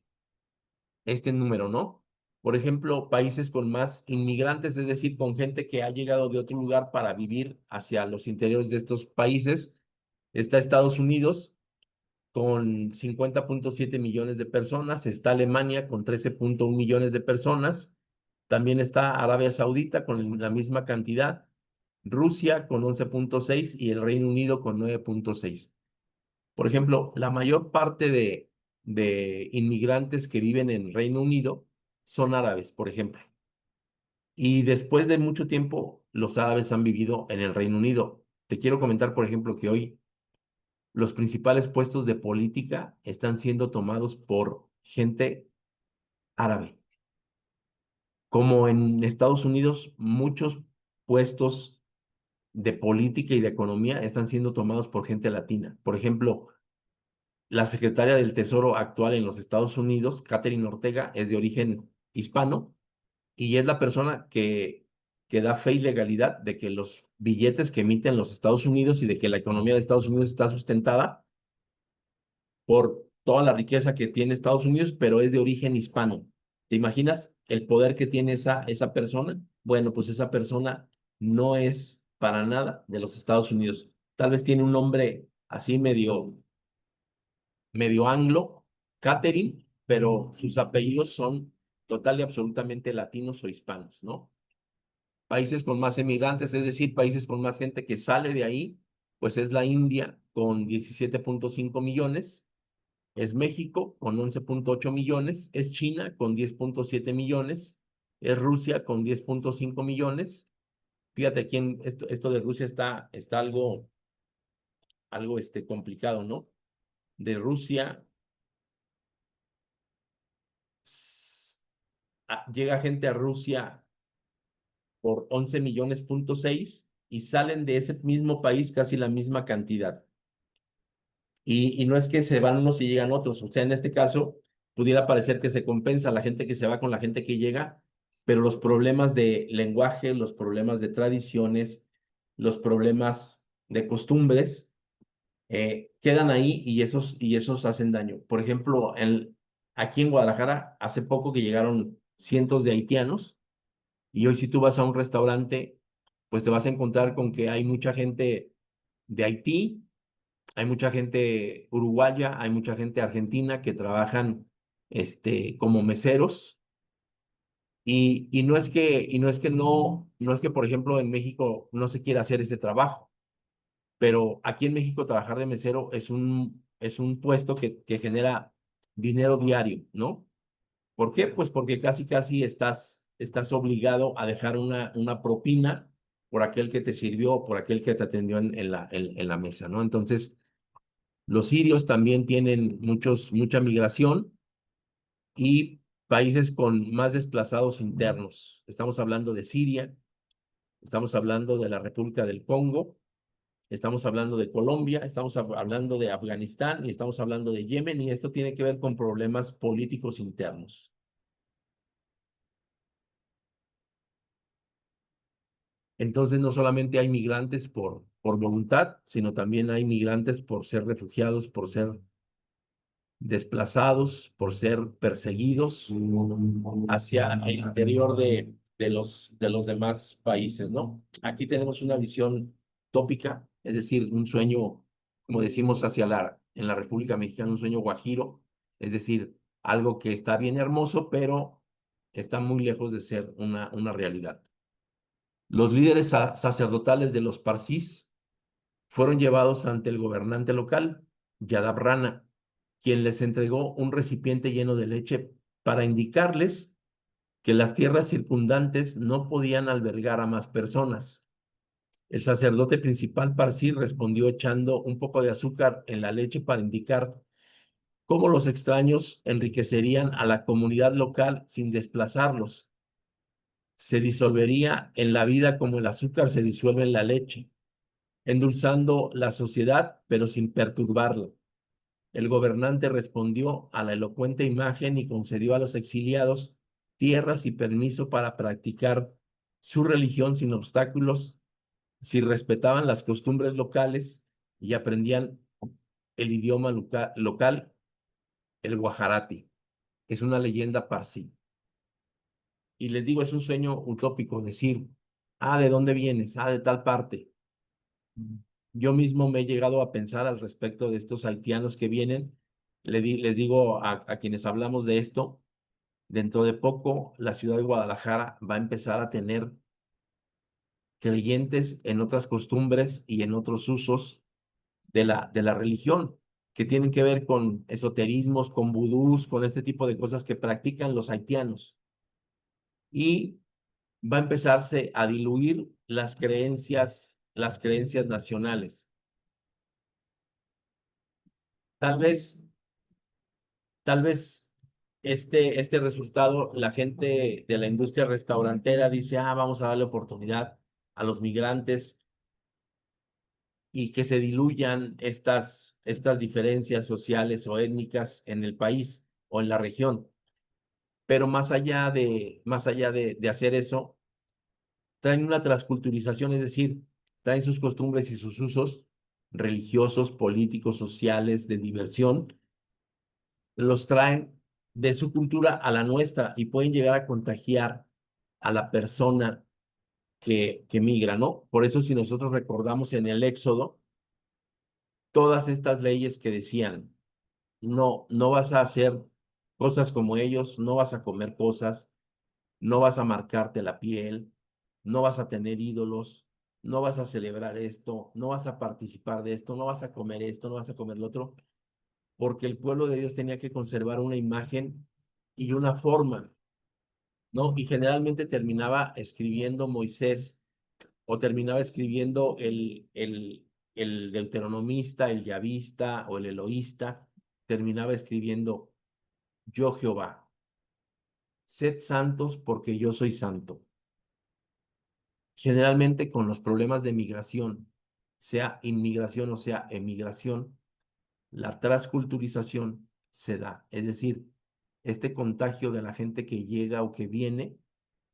S1: número, ¿no? Por ejemplo, países con más inmigrantes, es decir, con gente que ha llegado de otro lugar para vivir hacia los interiores de estos países, está Estados Unidos con 50.7 millones de personas, está Alemania con 13.1 millones de personas, también está Arabia Saudita con la misma cantidad, Rusia con 11.6 y el Reino Unido con 9.6. Por ejemplo, la mayor parte de inmigrantes que viven en Reino Unido son árabes, por ejemplo. Y después de mucho tiempo, los árabes han vivido en el Reino Unido. Te quiero comentar, por ejemplo, que hoy los principales puestos de política están siendo tomados por gente árabe. Como en Estados Unidos, muchos puestos de política y de economía están siendo tomados por gente latina. Por ejemplo, la secretaria del Tesoro actual en los Estados Unidos, Catherine Ortega, es de origen hispano y es la persona que da fe y legalidad de que los billetes que emiten los Estados Unidos y de que la economía de Estados Unidos está sustentada por toda la riqueza que tiene Estados Unidos, pero es de origen hispano. ¿Te imaginas el poder que tiene esa persona? Bueno, pues esa persona no es para nada de los Estados Unidos. Tal vez tiene un nombre así medio anglo, Catherine, pero sus apellidos son total y absolutamente latinos o hispanos, ¿no? Países con más emigrantes, es decir, países con más gente que sale de ahí, pues es la India con 17.5 millones, es México con 11.8 millones, es China con 10.7 millones, es Rusia con 10.5 millones. Fíjate, aquí esto de Rusia está algo complicado, ¿no? De Rusia llega gente a Rusia por 11 millones.6 y salen de ese mismo país casi la misma cantidad. Y no es que se van unos y llegan otros, o sea, en este caso pudiera parecer que se compensa la gente que se va con la gente que llega, pero los problemas de lenguaje, los problemas de tradiciones, los problemas de costumbres quedan ahí, y esos hacen daño. Por ejemplo, aquí en Guadalajara, hace poco que llegaron cientos de haitianos Y hoy si tú vas a un restaurante, pues te vas a encontrar con que hay mucha gente de Haití, hay mucha gente uruguaya, hay mucha gente argentina que trabajan como meseros. Y no es que, por ejemplo, en México no se quiera hacer ese trabajo, pero aquí en México trabajar de mesero es un puesto que genera dinero diario, ¿no? ¿Por qué? Pues porque casi estás obligado a dejar una propina por aquel que te sirvió o por aquel que te atendió en la mesa, ¿no? Entonces, los sirios también tienen mucha migración y países con más desplazados internos. Estamos hablando de Siria, estamos hablando de la República del Congo, estamos hablando de Colombia, estamos hablando de Afganistán y estamos hablando de Yemen, y esto tiene que ver con problemas políticos internos. Entonces, no solamente hay migrantes por voluntad, sino también hay migrantes por ser refugiados, por ser desplazados, por ser perseguidos hacia el interior de los demás países, ¿no? Aquí tenemos una visión tópica, es decir, un sueño, como decimos en la República Mexicana, un sueño guajiro, es decir, algo que está bien hermoso, pero está muy lejos de ser una realidad. Los líderes sacerdotales de los Parsis fueron llevados ante el gobernante local, Yadab Rana, quien les entregó un recipiente lleno de leche para indicarles que las tierras circundantes no podían albergar a más personas. El sacerdote principal Parsi respondió echando un poco de azúcar en la leche para indicar cómo los extraños enriquecerían a la comunidad local sin desplazarlos. Se disolvería en la vida como el azúcar se disuelve en la leche, endulzando la sociedad, pero sin perturbarla. El gobernante respondió a la elocuente imagen y concedió a los exiliados tierras y permiso para practicar su religión sin obstáculos, si respetaban las costumbres locales y aprendían el idioma local, el guajarati. Es una leyenda parsi. Y les digo, es un sueño utópico decir, ¿de dónde vienes? De tal parte. Yo mismo me he llegado a pensar al respecto de estos haitianos que vienen. Les digo a quienes hablamos de esto, dentro de poco la ciudad de Guadalajara va a empezar a tener creyentes en otras costumbres y en otros usos de la religión, que tienen que ver con esoterismos, con vudús, con este tipo de cosas que practican los haitianos. Y va a empezarse a diluir las creencias nacionales. Tal vez Tal vez este resultado, la gente de la industria restaurantera dice, vamos a darle oportunidad a los migrantes y que se diluyan estas diferencias sociales o étnicas en el país o en la región. Pero más allá de hacer eso, traen una transculturización, es decir, traen sus costumbres y sus usos religiosos, políticos, sociales, de diversión, los traen de su cultura a la nuestra y pueden llegar a contagiar a la persona que migra, ¿no? Por eso si nosotros recordamos en el Éxodo, todas estas leyes que decían, no vas a hacer cosas como ellos, no vas a comer cosas, no vas a marcarte la piel, no vas a tener ídolos, no vas a celebrar esto, no vas a participar de esto, no vas a comer esto, no vas a comer lo otro, porque el pueblo de Dios tenía que conservar una imagen y una forma, ¿no? Y generalmente terminaba escribiendo Moisés o terminaba escribiendo el deuteronomista, el yavista o el eloísta, terminaba escribiendo yo Jehová, sed santos porque yo soy santo. Generalmente con los problemas de migración, sea inmigración o sea emigración, la transculturización se da. Es decir, este contagio de la gente que llega o que viene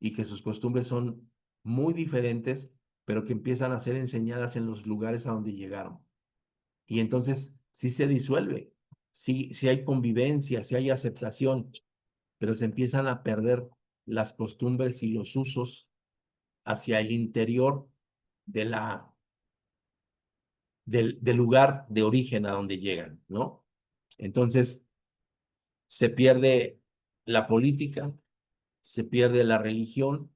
S1: y que sus costumbres son muy diferentes, pero que empiezan a ser enseñadas en los lugares a donde llegaron. Y entonces sí se disuelve, sí hay convivencia, sí hay aceptación, pero se empiezan a perder las costumbres y los usos hacia el interior de del lugar de origen a donde llegan, ¿no? Entonces, se pierde la política, se pierde la religión,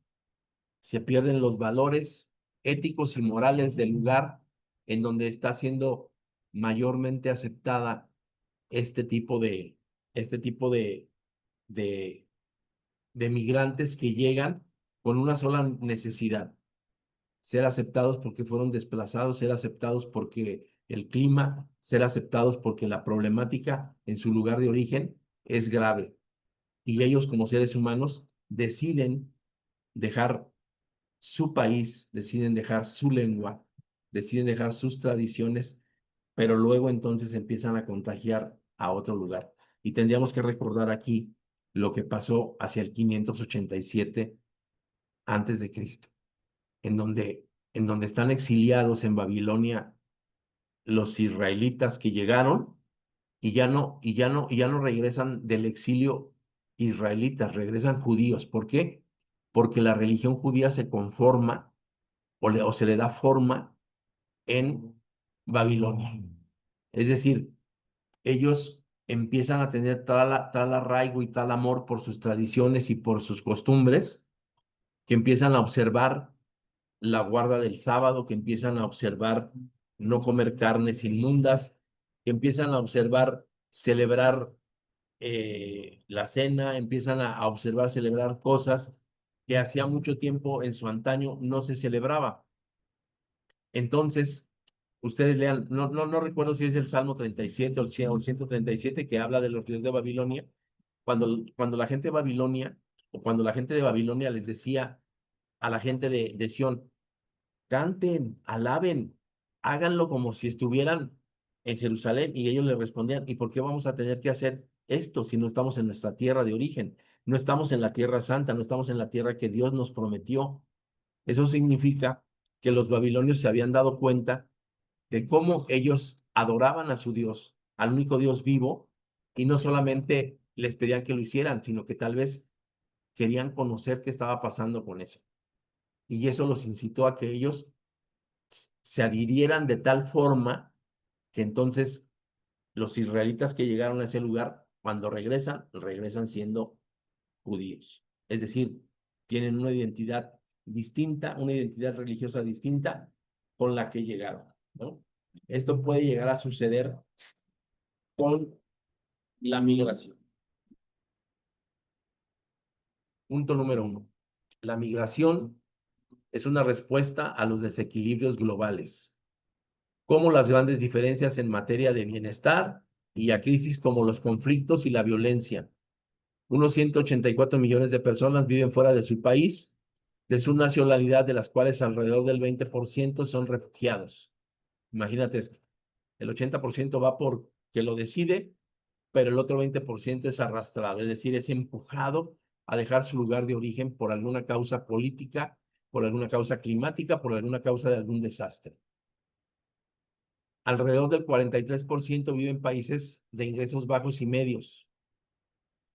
S1: se pierden los valores éticos y morales del lugar en donde está siendo mayormente aceptada este tipo de, este tipo de, de migrantes que llegan con una sola necesidad: ser aceptados porque fueron desplazados, ser aceptados porque el clima, ser aceptados porque la problemática en su lugar de origen es grave. Y ellos, como seres humanos, deciden dejar su país, deciden dejar su lengua, deciden dejar sus tradiciones, pero luego entonces empiezan a contagiar a otro lugar. Y tendríamos que recordar aquí lo que pasó hacia el 587 antes de Cristo, en donde, en donde están exiliados en Babilonia los israelitas que llegaron y ya no regresan del exilio israelitas, regresan judíos. ¿Por qué? Porque la religión judía se conforma o se le da forma en Babilonia. Es decir, ellos empiezan a tener tal arraigo y tal amor por sus tradiciones y por sus costumbres, que empiezan a observar la guarda del sábado, que empiezan a observar no comer carnes inmundas, que empiezan a observar celebrar la cena, empiezan a observar celebrar cosas que hacía mucho tiempo en su antaño no se celebraba. Entonces, ustedes lean, no recuerdo si es el Salmo 37 o el 137 que habla de los ríos de Babilonia, cuando la gente de Babilonia, o cuando la gente de Babilonia les decía a la gente de Sión: canten, alaben, háganlo como si estuvieran en Jerusalén. Y ellos le respondían: ¿y por qué vamos a tener que hacer esto si no estamos en nuestra tierra de origen? No estamos en la tierra santa, no estamos en la tierra que Dios nos prometió. Eso significa que los babilonios se habían dado cuenta de cómo ellos adoraban a su Dios, al único Dios vivo, y no solamente les pedían que lo hicieran, sino que tal vez querían conocer qué estaba pasando con eso. Y eso los incitó a que ellos se adhirieran de tal forma que entonces los israelitas que llegaron a ese lugar, cuando regresan, regresan siendo judíos. Es decir, tienen una identidad distinta, una identidad religiosa distinta con la que llegaron, ¿no? Esto puede llegar a suceder con la migración. Punto número uno. La migración es una respuesta a los desequilibrios globales, como las grandes diferencias en materia de bienestar y a crisis como los conflictos y la violencia. Unos 184 millones de personas viven fuera de su país, de su nacionalidad, de las cuales alrededor del 20% son refugiados. Imagínate esto. El 80% va porque lo decide, pero el otro 20% es arrastrado, es decir, es empujado a dejar su lugar de origen por alguna causa política, por alguna causa climática, por alguna causa de algún desastre. Alrededor del 43% vive en países de ingresos bajos y medios.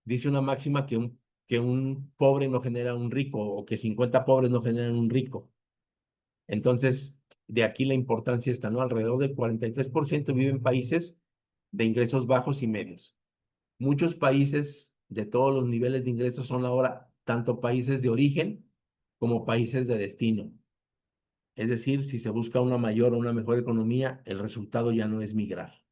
S1: Dice una máxima que un pobre no genera un rico, o que 50 pobres no generan un rico. Entonces, de aquí la importancia está, ¿no? Alrededor del 43% vive en países de ingresos bajos y medios. Muchos países de todos los niveles de ingresos son ahora tanto países de origen como países de destino. Es decir, si se busca una mayor o una mejor economía, el resultado ya no es migrar.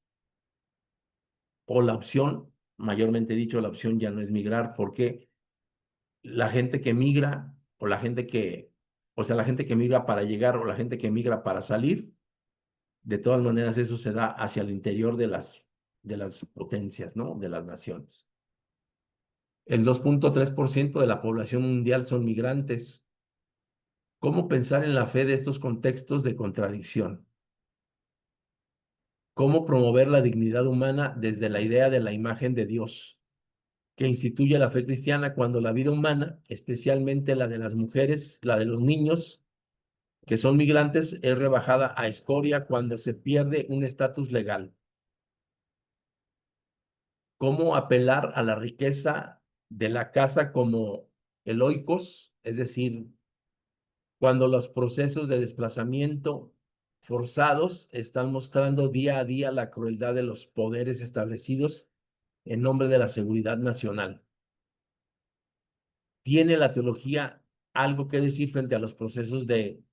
S1: O la opción, mayormente dicho, la opción ya no es migrar, porque la gente que migra, o la gente que, o sea, la gente que migra para llegar o la gente que migra para salir, de todas maneras eso se da hacia el interior de las potencias, ¿no? De las naciones. El 2.3% de la población mundial son migrantes. ¿Cómo pensar en la fe de estos contextos de contradicción? ¿Cómo promover la dignidad humana desde la idea de la imagen de Dios, que instituye la fe cristiana, cuando la vida humana, especialmente la de las mujeres, la de los niños, que son migrantes, es rebajada a escoria cuando se pierde un estatus legal? ¿Cómo apelar a la riqueza de la casa como el oikos, es decir, cuando los procesos de desplazamiento forzados están mostrando día a día la crueldad de los poderes establecidos en nombre de la seguridad nacional. ¿Tiene la teología algo que decir frente a los procesos de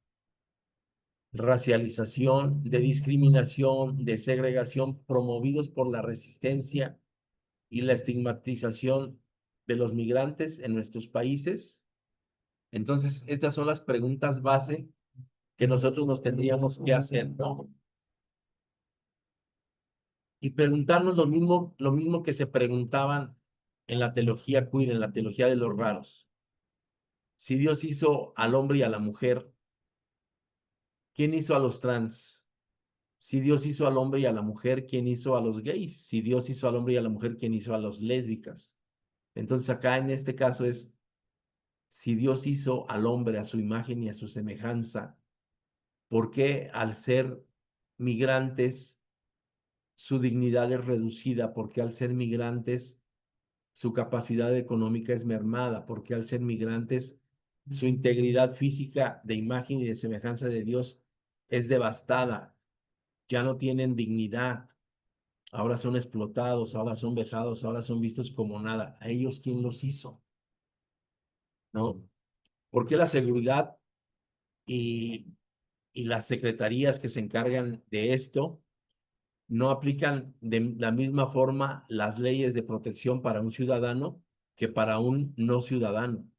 S1: racialización, de discriminación, de segregación promovidos por la resistencia y la estigmatización de los migrantes en nuestros países? Entonces, estas son las preguntas base que nosotros nos tendríamos que hacer, ¿no? Y preguntarnos lo mismo que se preguntaban en la teología queer, en la teología de los raros. Si Dios hizo al hombre y a la mujer, ¿quién hizo a los trans? Si Dios hizo al hombre y a la mujer, ¿quién hizo a los gays? Si Dios hizo al hombre y a la mujer, ¿quién hizo a los lésbicas? Entonces acá en este caso es, si Dios hizo al hombre a su imagen y a su semejanza, ¿por qué al ser migrantes su dignidad es reducida? ¿Por qué al ser migrantes su capacidad económica es mermada? ¿Por qué al ser migrantes su integridad física de imagen y de semejanza de Dios es devastada? Ya no tienen dignidad. Ahora son explotados, ahora son vejados, ahora son vistos como nada. ¿A ellos quién los hizo? ¿No? ¿Por qué la seguridad y, y las secretarías que se encargan de esto no aplican de la misma forma las leyes de protección para un ciudadano que para un no ciudadano?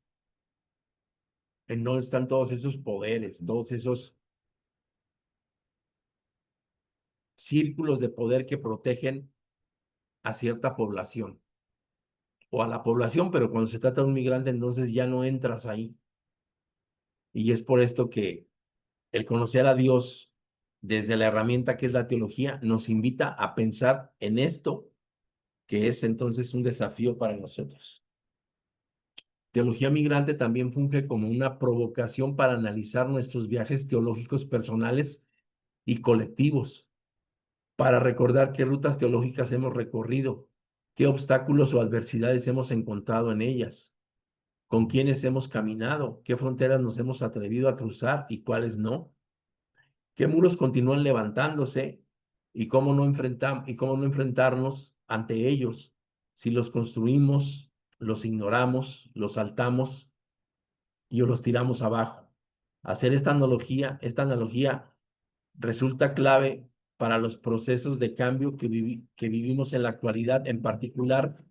S1: No están todos esos poderes, todos esos círculos de poder que protegen a cierta población o a la población, pero cuando se trata de un migrante, entonces ya no entras ahí. Y es por esto que el conocer a Dios desde la herramienta que es la teología nos invita a pensar en esto, que es entonces un desafío para nosotros. Teología migrante también funge como una provocación para analizar nuestros viajes teológicos personales y colectivos, para recordar qué rutas teológicas hemos recorrido, qué obstáculos o adversidades hemos encontrado en ellas, con quiénes hemos caminado, qué fronteras nos hemos atrevido a cruzar y cuáles no, qué muros continúan levantándose y cómo no enfrentarnos ante ellos si los construimos, los ignoramos, los saltamos y o los tiramos abajo. Hacer esta analogía resulta clave para los procesos de cambio que vivimos en la actualidad, en particular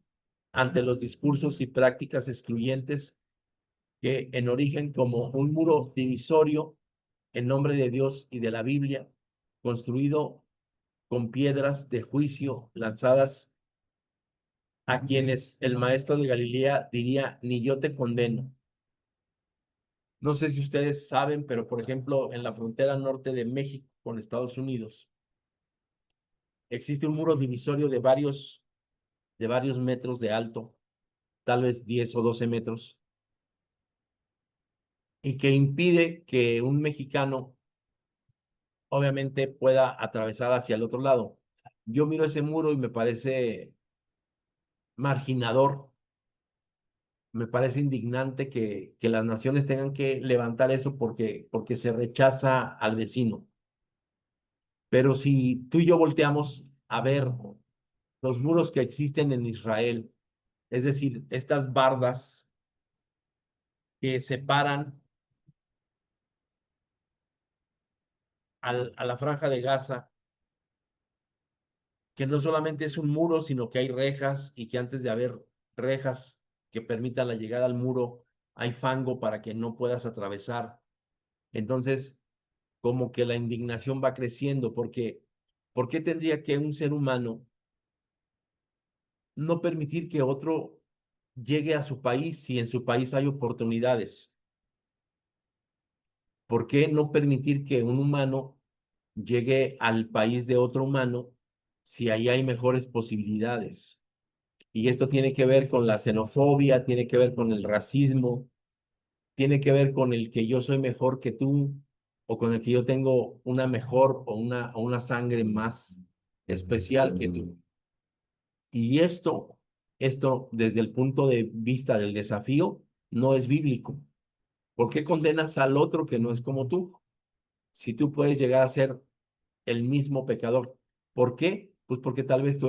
S1: ante los discursos y prácticas excluyentes que en origen como un muro divisorio en nombre de Dios y de la Biblia, construido con piedras de juicio lanzadas a quienes el maestro de Galilea diría, ni yo te condeno. No sé si ustedes saben, pero por ejemplo, en la frontera norte de México con Estados Unidos, existe un muro divisorio de varios metros de alto, tal vez 10 o 12 metros, y que impide que un mexicano obviamente pueda atravesar hacia el otro lado. Yo miro ese muro y me parece marginador, me parece indignante que las naciones tengan que levantar eso porque se rechaza al vecino. Pero si tú y yo volteamos a ver los muros que existen en Israel, es decir, estas bardas que separan a la franja de Gaza, que no solamente es un muro, sino que hay rejas y que antes de haber rejas que permitan la llegada al muro, hay fango para que no puedas atravesar. Entonces, como que la indignación va creciendo, porque ¿por qué tendría que un ser humano no permitir que otro llegue a su país si en su país hay oportunidades? ¿Por qué no permitir que un humano llegue al país de otro humano si ahí hay mejores posibilidades? Y esto tiene que ver con la xenofobia, tiene que ver con el racismo, tiene que ver con el que yo soy mejor que tú o con el que yo tengo una mejor o una sangre más especial que tú. Y esto desde el punto de vista del desafío, no es bíblico. ¿Por qué condenas al otro que no es como tú? Si tú puedes llegar a ser el mismo pecador. ¿Por qué? Pues porque tal vez tú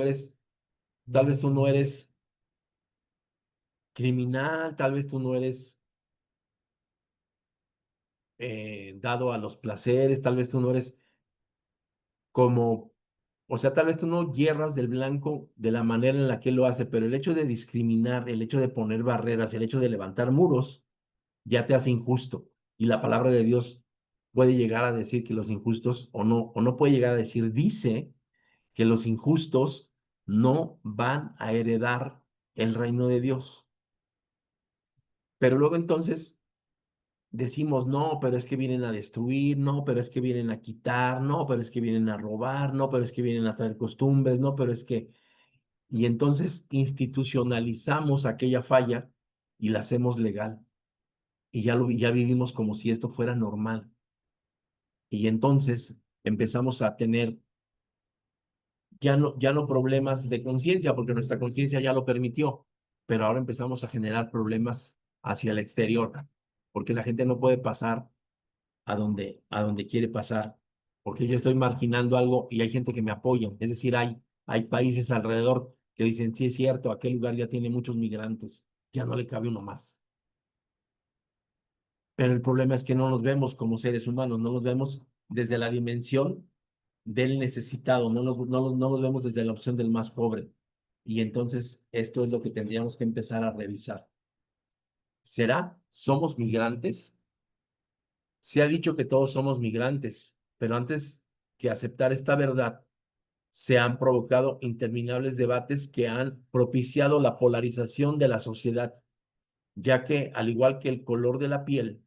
S1: no eres criminal, tal vez tú no eres dado a los placeres, tal vez tú no eres como, o sea, tal vez tú no hierras del blanco de la manera en la que él lo hace, pero el hecho de discriminar, el hecho de poner barreras, el hecho de levantar muros, ya te hace injusto. Y la palabra de Dios puede llegar a decir que los injustos, o no puede llegar a decir, dice que los injustos no van a heredar el reino de Dios. Pero luego entonces decimos, no, pero es que vienen a destruir, no, pero es que vienen a quitar, no, pero es que vienen a robar, no, pero es que vienen a traer costumbres, no, pero es que... Y entonces institucionalizamos aquella falla y la hacemos legal. Y ya vivimos como si esto fuera normal. Y entonces empezamos a tener ya no problemas de conciencia, porque nuestra conciencia ya lo permitió, pero ahora empezamos a generar problemas hacia el exterior, porque la gente no puede pasar a donde quiere pasar, porque yo estoy marginando algo y hay gente que me apoya. Es decir, hay países alrededor que dicen, sí es cierto, aquel lugar ya tiene muchos migrantes, ya no le cabe uno más. Pero el problema es que no nos vemos como seres humanos, no nos vemos desde la dimensión del necesitado, no nos vemos desde la opción del más pobre. Y entonces esto es lo que tendríamos que empezar a revisar. ¿Será? ¿Somos migrantes? Se ha dicho que todos somos migrantes, pero antes que aceptar esta verdad, se han provocado interminables debates que han propiciado la polarización de la sociedad, ya que, al igual que el color de la piel,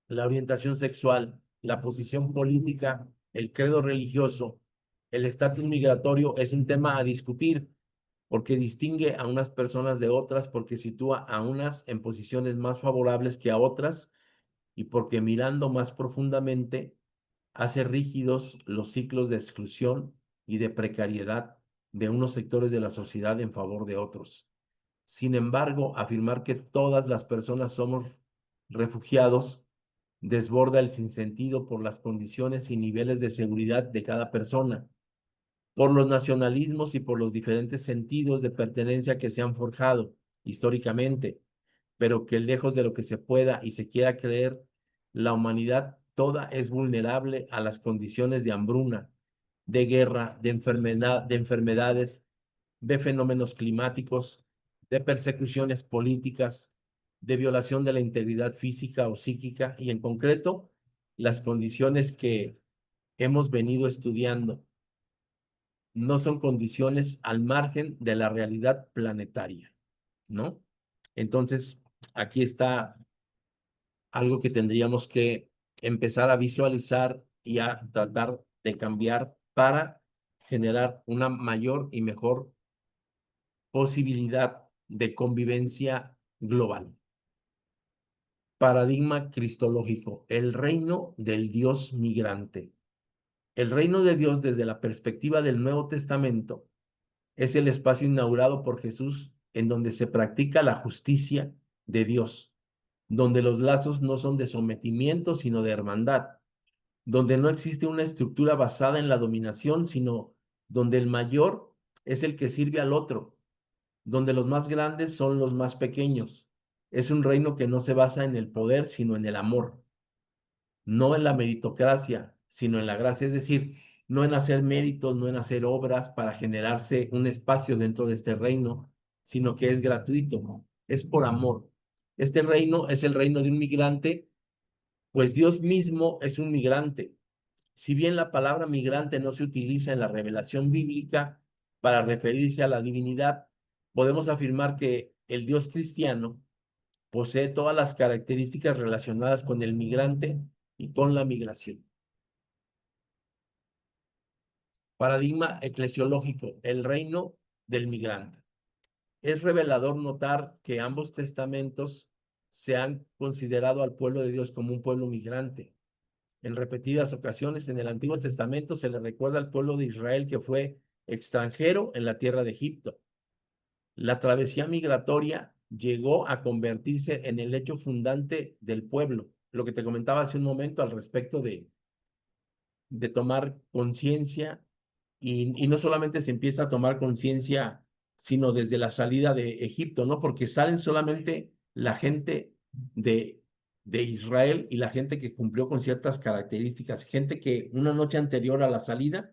S1: la orientación sexual, la posición política, el credo religioso, el estatus migratorio es un tema a discutir porque distingue a unas personas de otras, porque sitúa a unas en posiciones más favorables que a otras y porque mirando más profundamente hace rígidos los ciclos de exclusión y de precariedad de unos sectores de la sociedad en favor de otros. Sin embargo, afirmar que todas las personas somos refugiados desborda el sinsentido por las condiciones y niveles de seguridad de cada persona, por los nacionalismos y por los diferentes sentidos de pertenencia que se han forjado históricamente, pero que lejos de lo que se pueda y se quiera creer, la humanidad toda es vulnerable a las condiciones de hambruna, de guerra, de enfermedades, de fenómenos climáticos, de persecuciones políticas, de violación de la integridad física o psíquica y en concreto las condiciones que hemos venido estudiando no son condiciones al margen de la realidad planetaria, ¿no? Entonces, aquí está algo que tendríamos que empezar a visualizar y a tratar de cambiar para generar una mayor y mejor posibilidad de convivencia global. Paradigma cristológico, el reino del Dios migrante. El reino de Dios desde la perspectiva del Nuevo Testamento es el espacio inaugurado por Jesús en donde se practica la justicia de Dios, donde los lazos no son de sometimiento, sino de hermandad, donde no existe una estructura basada en la dominación, sino donde el mayor es el que sirve al otro, donde los más grandes son los más pequeños. Es un reino que no se basa en el poder, sino en el amor, no en la meritocracia, sino en la gracia, es decir, no en hacer méritos, no en hacer obras para generarse un espacio dentro de este reino, sino que es gratuito, es por amor. Este reino es el reino de un migrante, pues Dios mismo es un migrante. Si bien la palabra migrante no se utiliza en la revelación bíblica para referirse a la divinidad, podemos afirmar que el Dios cristiano posee todas las características relacionadas con el migrante y con la migración. Paradigma eclesiológico, el reino del migrante. Es revelador notar que ambos testamentos se han considerado al pueblo de Dios como un pueblo migrante. En repetidas ocasiones en el Antiguo Testamento se le recuerda al pueblo de Israel que fue extranjero en la tierra de Egipto. La travesía migratoria llegó a convertirse en el hecho fundante del pueblo. Lo que te comentaba hace un momento al respecto de tomar conciencia y no solamente se empieza a tomar conciencia, sino desde la salida de Egipto, ¿no? Porque salen solamente la gente de Israel y la gente que cumplió con ciertas características, gente que una noche anterior a la salida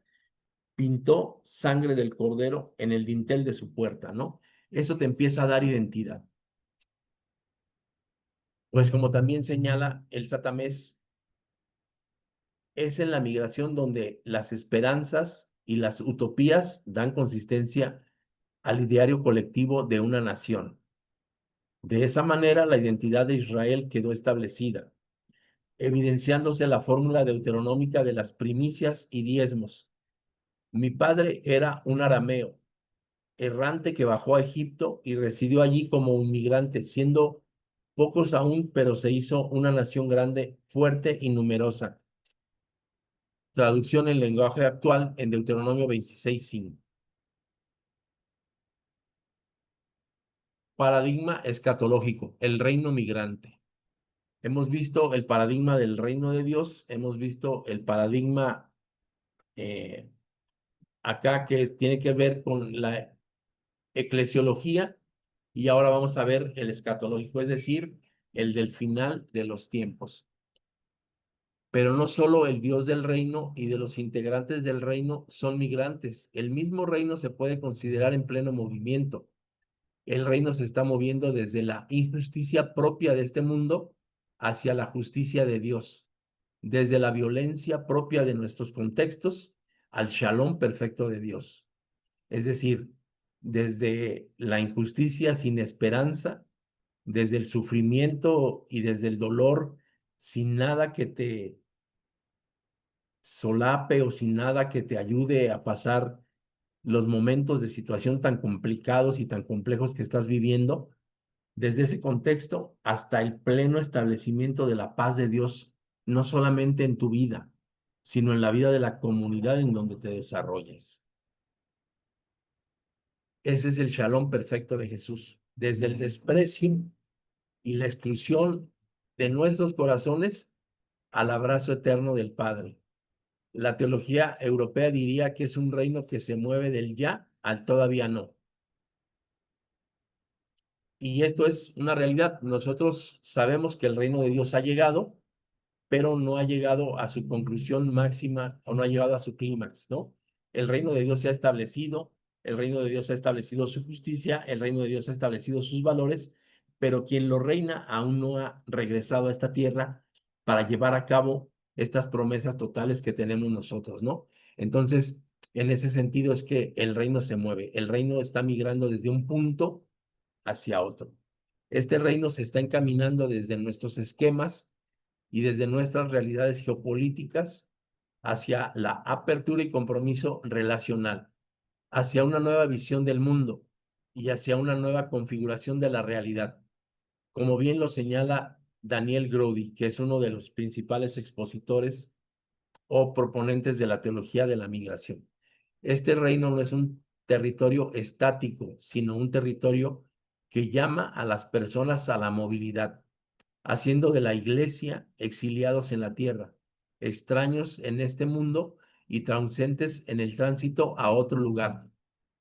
S1: pintó sangre del cordero en el dintel de su puerta, ¿no? Eso te empieza a dar identidad. Pues como también señala el Satamés, es en la migración donde las esperanzas y las utopías dan consistencia al ideario colectivo de una nación. De esa manera, la identidad de Israel quedó establecida, evidenciándose la fórmula deuteronómica de las primicias y diezmos. Mi padre era un arameo, errante que bajó a Egipto y residió allí como un migrante, siendo pocos aún, pero se hizo una nación grande, fuerte y numerosa. Traducción en lenguaje actual en Deuteronomio 26:5. Paradigma escatológico, el reino migrante. Hemos visto el paradigma del reino de Dios, hemos visto el paradigma eh, acá que tiene que ver con la eclesiología y ahora vamos a ver el escatológico, es decir, el del final de los tiempos. Pero no solo el Dios del reino y de los integrantes del reino son migrantes, el mismo reino se puede considerar en pleno movimiento. El reino se está moviendo desde la injusticia propia de este mundo hacia la justicia de Dios, desde la violencia propia de nuestros contextos al shalom perfecto de Dios. Es decir, desde la injusticia sin esperanza, desde el sufrimiento y desde el dolor, sin nada que te solape o sin nada que te ayude a pasar los momentos de situación tan complicados y tan complejos que estás viviendo, desde ese contexto hasta el pleno establecimiento de la paz de Dios, no solamente en tu vida, sino en la vida de la comunidad en donde te desarrolles. Ese es el shalom perfecto de Jesús, desde el desprecio y la exclusión de nuestros corazones al abrazo eterno del Padre. La teología europea diría que es un reino que se mueve del ya al todavía no. Y esto es una realidad. Nosotros sabemos que el reino de Dios ha llegado, pero no ha llegado a su conclusión máxima o no ha llegado a su clímax, ¿no? El reino de Dios se ha establecido, el reino de Dios ha establecido su justicia, el reino de Dios ha establecido sus valores, pero quien lo reina aún no ha regresado a esta tierra para llevar a cabo estas promesas totales que tenemos nosotros, ¿no? Entonces, en ese sentido es que el reino se mueve, el reino está migrando desde un punto hacia otro. Este reino se está encaminando desde nuestros esquemas y desde nuestras realidades geopolíticas hacia la apertura y compromiso relacional, hacia una nueva visión del mundo y hacia una nueva configuración de la realidad, como bien lo señala Daniel Grody, que es uno de los principales expositores o proponentes de la teología de la migración. Este reino no es un territorio estático, sino un territorio que llama a las personas a la movilidad, haciendo de la iglesia exiliados en la tierra, extraños en este mundo y transeúntes en el tránsito a otro lugar.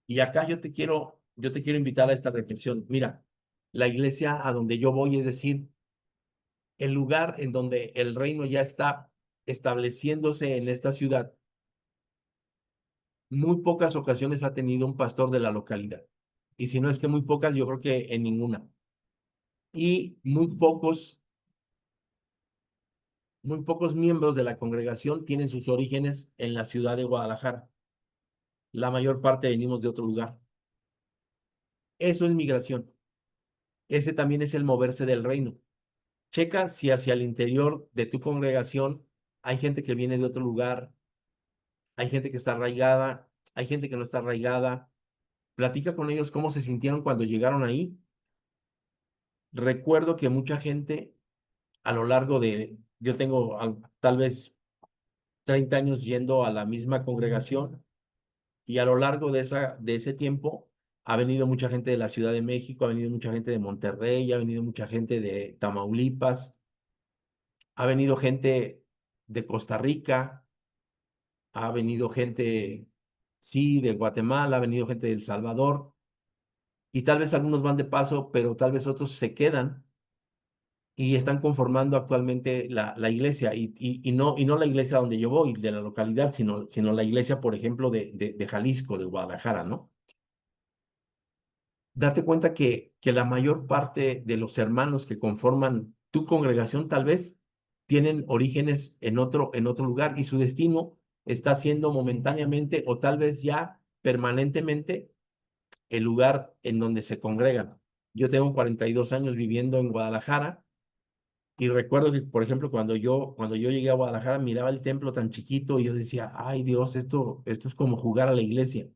S1: Y acá yo te quiero invitar a esta reflexión. Mira, la iglesia a donde yo voy, es decir, el lugar en donde el reino ya está estableciéndose en esta ciudad, muy pocas ocasiones ha tenido un pastor de la localidad. Y si no es que muy pocas, yo creo que en ninguna. Y muy pocos miembros de la congregación tienen sus orígenes en la ciudad de Guadalajara. La mayor parte venimos de otro lugar. Eso es migración. Ese también es el moverse del reino. Checa si hacia el interior de tu congregación hay gente que viene de otro lugar, hay gente que está arraigada, hay gente que no está arraigada. Platica con ellos cómo se sintieron cuando llegaron ahí. Recuerdo que mucha gente a lo largo yo tengo tal vez 30 años yendo a la misma congregación y a lo largo de ese tiempo Ha venido mucha gente de la Ciudad de México, ha venido mucha gente de Monterrey, ha venido mucha gente de Tamaulipas, ha venido gente de Costa Rica, ha venido gente, sí, de Guatemala, ha venido gente de El Salvador, y tal vez algunos van de paso, pero tal vez otros se quedan y están conformando actualmente la iglesia, y no la iglesia donde yo voy, de la localidad, sino la iglesia, por ejemplo, de Jalisco, de Guadalajara, ¿no? Date cuenta que la mayor parte de los hermanos que conforman tu congregación tal vez tienen orígenes en otro lugar y su destino está siendo momentáneamente o tal vez ya permanentemente el lugar en donde se congregan. Yo tengo 42 años viviendo en Guadalajara y recuerdo que, por ejemplo, cuando yo llegué a Guadalajara miraba el templo tan chiquito y yo decía, ay Dios, esto es como jugar a la iglesia,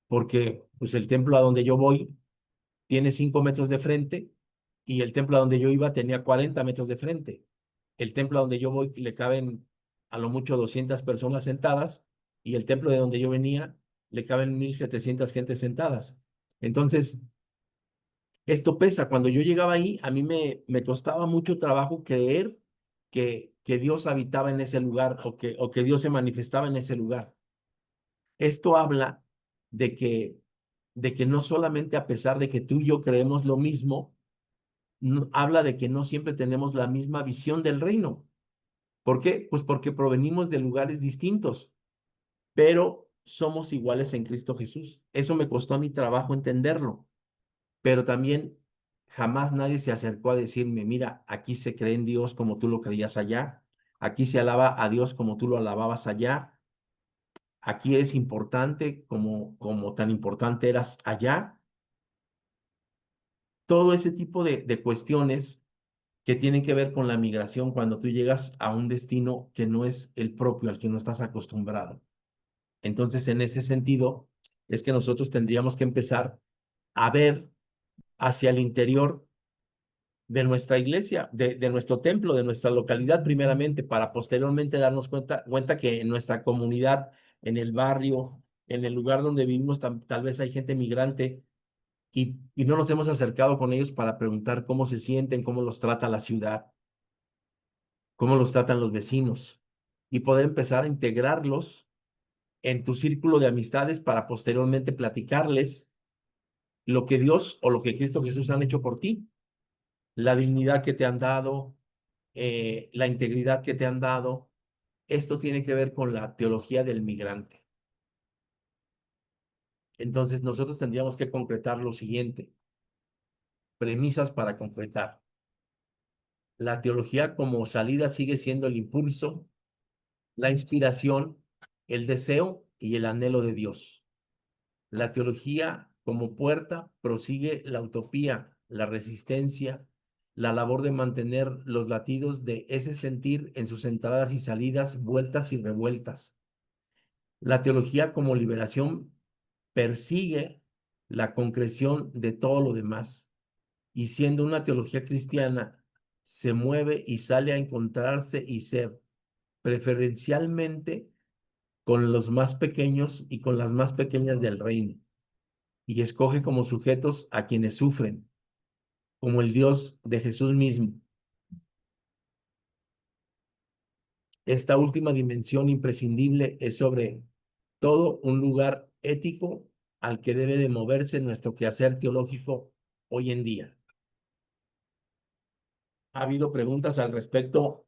S1: porque pues el templo a donde yo voy tiene 5 metros de frente y el templo a donde yo iba tenía 40 metros de frente. El templo a donde yo voy le caben a lo mucho 200 personas sentadas y el templo de donde yo venía le caben 1,700 gentes sentadas. Entonces, esto pesa. Cuando yo llegaba ahí, a mí me costaba mucho trabajo creer que Dios habitaba en ese lugar o que Dios se manifestaba en ese lugar. Esto habla de de que no solamente a pesar de que tú y yo creemos lo mismo, habla de que no siempre tenemos la misma visión del reino. ¿Por qué? Pues porque provenimos de lugares distintos, pero somos iguales en Cristo Jesús. Eso me costó a mi trabajo entenderlo, pero también jamás nadie se acercó a decirme, mira, aquí se cree en Dios como tú lo creías allá, aquí se alaba a Dios como tú lo alababas allá, aquí es importante como tan importante eras allá. Todo ese tipo de cuestiones que tienen que ver con la migración cuando tú llegas a un destino que no es el propio, al que no estás acostumbrado. Entonces, en ese sentido, es que nosotros tendríamos que empezar a ver hacia el interior de nuestra iglesia, de nuestro templo, de nuestra localidad primeramente, para posteriormente darnos cuenta que en nuestra comunidad, en el barrio, en el lugar donde vivimos, tal vez hay gente migrante y no nos hemos acercado con ellos para preguntar cómo se sienten, cómo los trata la ciudad, cómo los tratan los vecinos y poder empezar a integrarlos en tu círculo de amistades para posteriormente platicarles lo que Dios o lo que Cristo Jesús han hecho por ti, la dignidad que te han dado, la integridad que te han dado. Esto tiene que ver con la teología del migrante. Entonces nosotros tendríamos que concretar lo siguiente, premisas para concretar. La teología como salida sigue siendo el impulso, la inspiración, el deseo y el anhelo de Dios. La teología como puerta prosigue la utopía, la resistencia, la labor de mantener los latidos de ese sentir en sus entradas y salidas, vueltas y revueltas. La teología como liberación persigue la concreción de todo lo demás y siendo una teología cristiana, se mueve y sale a encontrarse y ser preferencialmente con los más pequeños y con las más pequeñas del reino y escoge como sujetos a quienes sufren, como el Dios de Jesús mismo. Esta última dimensión imprescindible es sobre todo un lugar ético al que debe de moverse nuestro quehacer teológico hoy en día. Ha habido preguntas al respecto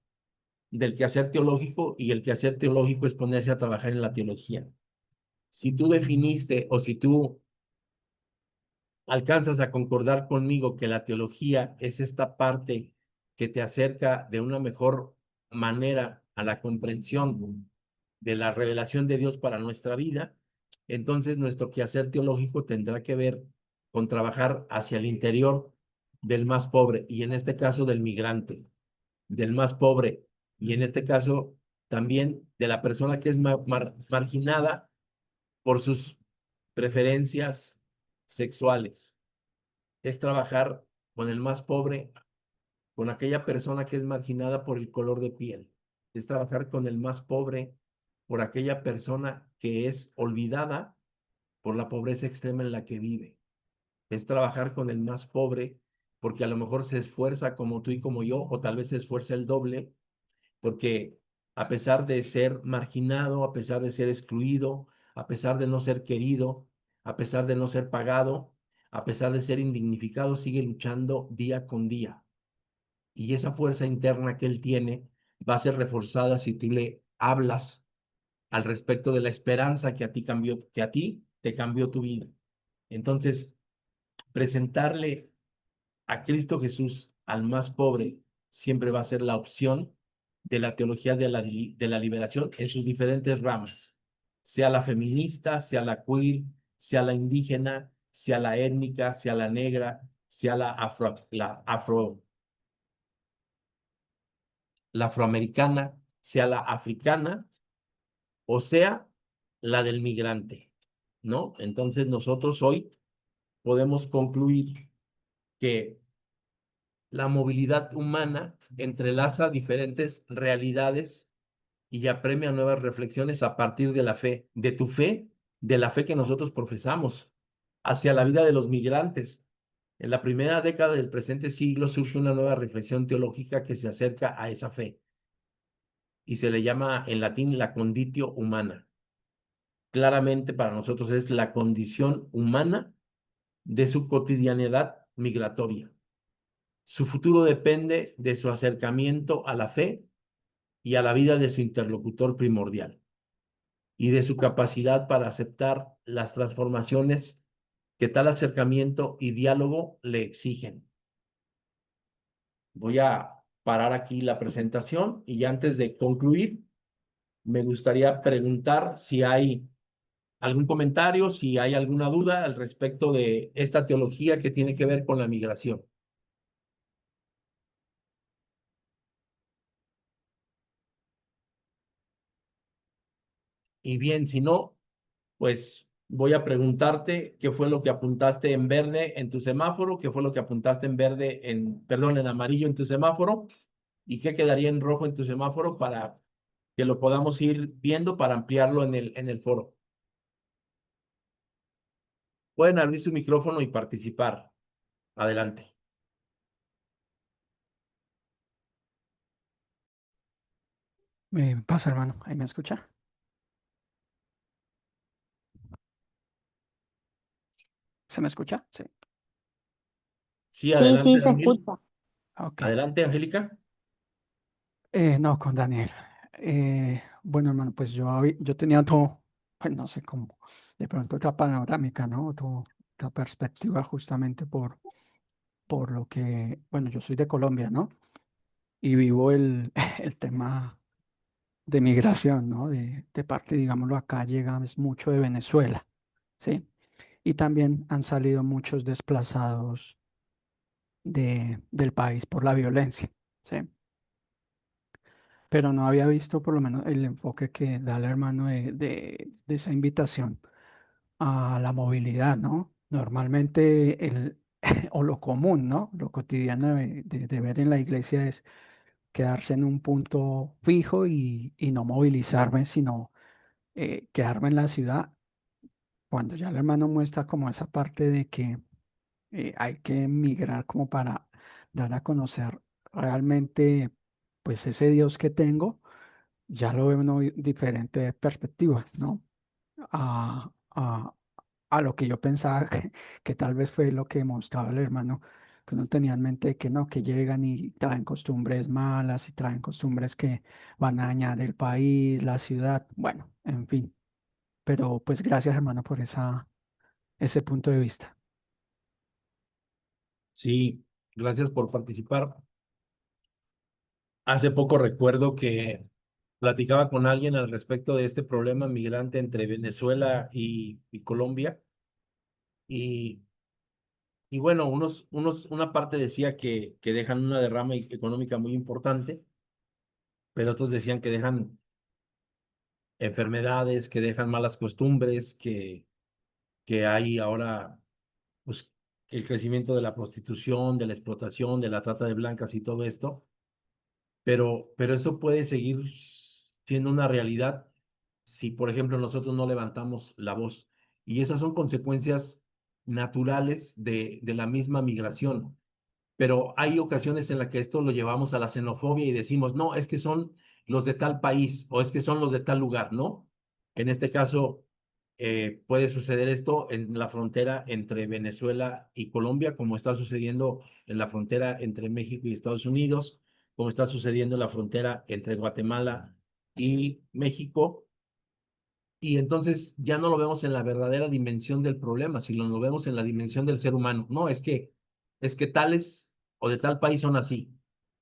S1: del quehacer teológico y el quehacer teológico es ponerse a trabajar en la teología. Si tú definiste o si tú alcanzas a concordar conmigo que la teología es esta parte que te acerca de una mejor manera a la comprensión de la revelación de Dios para nuestra vida, entonces nuestro quehacer teológico tendrá que ver con trabajar hacia el interior del más pobre y en este caso del migrante, del más pobre y en este caso también de la persona que es marginada por sus preferencias sexuales. Es trabajar con el más pobre, con aquella persona que es marginada por el color de piel. Es trabajar con el más pobre, por aquella persona que es olvidada por la pobreza extrema en la que vive. Es trabajar con el más pobre, porque a lo mejor se esfuerza como tú y como yo, o tal vez se esfuerza el doble, porque a pesar de ser marginado, a pesar de ser excluido, a pesar de no ser querido, a pesar de no ser pagado, a pesar de ser indignificado, sigue luchando día con día. Y esa fuerza interna que él tiene va a ser reforzada si tú le hablas al respecto de la esperanza que a ti cambió, que a ti te cambió tu vida. Entonces, presentarle a Cristo Jesús al más pobre siempre va a ser la opción de la teología de la liberación en sus diferentes ramas, sea la feminista, sea la queer, sea la indígena, sea la étnica, sea la negra, sea la afroamericana, sea la africana o sea la del migrante, ¿no? Entonces nosotros hoy podemos concluir que la movilidad humana entrelaza diferentes realidades y apremia nuevas reflexiones a partir de la fe, de tu fe, de la fe que nosotros profesamos, hacia la vida de los migrantes. En la primera década del presente siglo surge una nueva reflexión teológica que se acerca a esa fe y se le llama en latín la conditio humana. Claramente para nosotros es la condición humana de su cotidianidad migratoria. Su futuro depende de su acercamiento a la fe y a la vida de su interlocutor primordial y de su capacidad para aceptar las transformaciones que tal acercamiento y diálogo le exigen. Voy a parar aquí la presentación y antes de concluir, me gustaría preguntar si hay algún comentario, si hay alguna duda al respecto de esta teología que tiene que ver con la migración. Y bien, si no, pues voy a preguntarte qué fue lo que apuntaste en verde en tu semáforo, qué fue lo que apuntaste en verde perdón, en amarillo en tu semáforo y qué quedaría en rojo en tu semáforo para que lo podamos ir viendo para ampliarlo en el foro. Pueden abrir su micrófono y participar. Adelante.
S2: Me pasa, hermano. ¿Ahí me escucha? ¿Se me escucha? Sí.
S1: Sí,
S3: Sí,
S1: adelante,
S3: sí, se
S1: Daniel.
S3: escucha.
S2: Ok.
S1: Adelante, Angélica.
S2: No, con Daniel. Bueno, hermano, pues yo tenía todo, pues no sé cómo, de pronto otra panorámica, ¿no? Otra perspectiva justamente por lo que, bueno, yo soy de Colombia, ¿no? Y vivo el tema de migración, ¿no? De parte, digámoslo, acá llega es mucho de Venezuela, ¿sí? Y también han salido muchos desplazados del país por la violencia, ¿sí? Pero no había visto por lo menos el enfoque que da el hermano de esa invitación a la movilidad, ¿no? Normalmente o lo común, ¿no? Lo cotidiano de ver en la iglesia es quedarse en un punto fijo y no movilizarme, sino quedarme en la ciudad. Cuando ya el hermano muestra como esa parte de que hay que migrar como para dar a conocer realmente pues ese Dios que tengo, ya lo veo en una diferente perspectiva, ¿no? A, a, a lo que yo pensaba que tal vez fue lo que mostraba el hermano, que uno tenía en mente de que no, que llegan y traen costumbres malas y traen costumbres que van a dañar el país, la ciudad, bueno, en fin. Pero pues gracias, hermano, por ese punto de vista.
S1: Sí, gracias por participar. Hace poco recuerdo que platicaba con alguien al respecto de este problema migrante entre Venezuela y Colombia. Y, y bueno, una parte decía que dejan una derrama económica muy importante, pero otros decían que dejan enfermedades, que dejan malas costumbres, que hay ahora pues, el crecimiento de la prostitución, de la explotación, de la trata de blancas y todo esto. Pero eso puede seguir siendo una realidad si, por ejemplo, nosotros no levantamos la voz. Y esas son consecuencias naturales de la misma migración. Pero hay ocasiones en las que esto lo llevamos a la xenofobia y decimos, no, es que son los de tal país o es que son los de tal lugar, ¿no? En este caso, puede suceder esto en la frontera entre Venezuela y Colombia, como está sucediendo en la frontera entre México y Estados Unidos, como está sucediendo en la frontera entre Guatemala y México. Y entonces ya no lo vemos en la verdadera dimensión del problema, sino lo vemos en la dimensión del ser humano. No, es que tales o de tal país son así,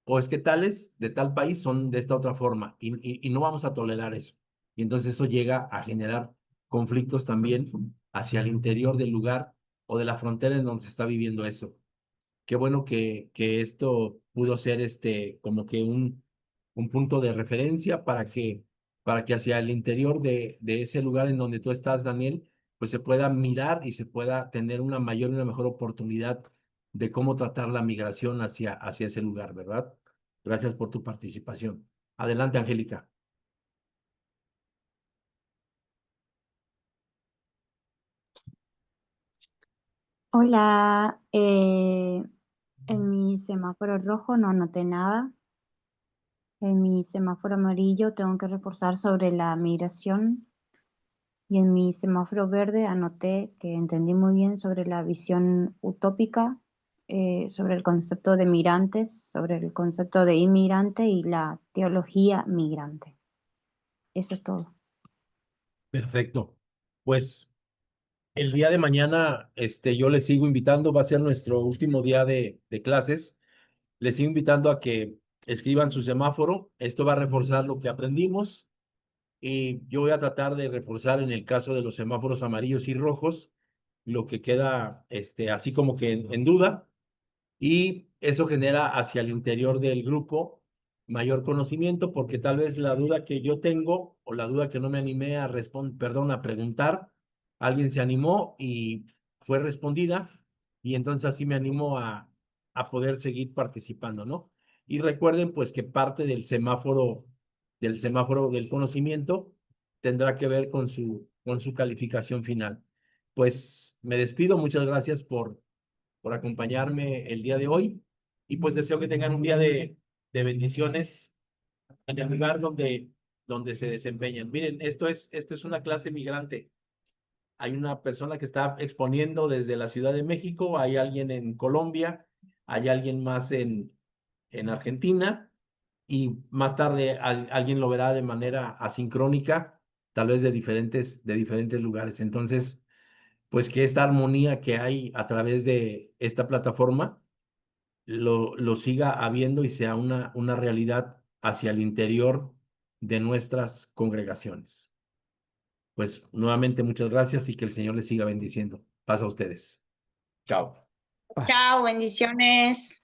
S1: o es que tales de tal país son de esta otra forma, y no vamos a tolerar eso. Y entonces eso llega a generar conflictos también hacia el interior del lugar o de la frontera en donde se está viviendo eso. Qué bueno que esto pudo ser como que un punto de referencia para que hacia el interior de ese lugar en donde tú estás, Daniel, pues se pueda mirar y se pueda tener una mayor y una mejor oportunidad de cómo tratar la migración hacia ese lugar, ¿verdad? Gracias por tu participación. Adelante, Angélica.
S3: Hola, en mi semáforo rojo no anoté nada. En mi semáforo amarillo tengo que reforzar sobre la migración. Y en mi semáforo verde anoté que entendí muy bien sobre la visión utópica, sobre el concepto de migrantes, sobre el concepto de inmigrante y la teología migrante. Eso es todo.
S1: Perfecto. Pues el día de mañana, yo les sigo invitando, va a ser nuestro último día de clases. Les sigo invitando a que escriban su semáforo. Esto va a reforzar lo que aprendimos y yo voy a tratar de reforzar en el caso de los semáforos amarillos y rojos lo que queda así como que en duda, y eso genera hacia el interior del grupo mayor conocimiento, porque tal vez la duda que yo tengo o la duda que no me animé a responder, perdón, a preguntar, alguien se animó y fue respondida, y entonces así me animo a poder seguir participando, ¿no? Y recuerden pues que parte del semáforo del conocimiento tendrá que ver con su calificación final. Pues me despido, muchas gracias por acompañarme el día de hoy, y pues deseo que tengan un día de bendiciones en el lugar donde se desempeñan. Miren, esto es una clase migrante. Hay una persona que está exponiendo desde la Ciudad de México, hay alguien en Colombia, hay alguien más en Argentina, y más tarde alguien lo verá de manera asincrónica, tal vez de diferentes lugares. Entonces, pues que esta armonía que hay a través de esta plataforma lo siga habiendo y sea una realidad hacia el interior de nuestras congregaciones. Pues nuevamente muchas gracias y que el Señor les siga bendiciendo. Paz a ustedes. Chao.
S2: Paz.
S3: Chao, bendiciones.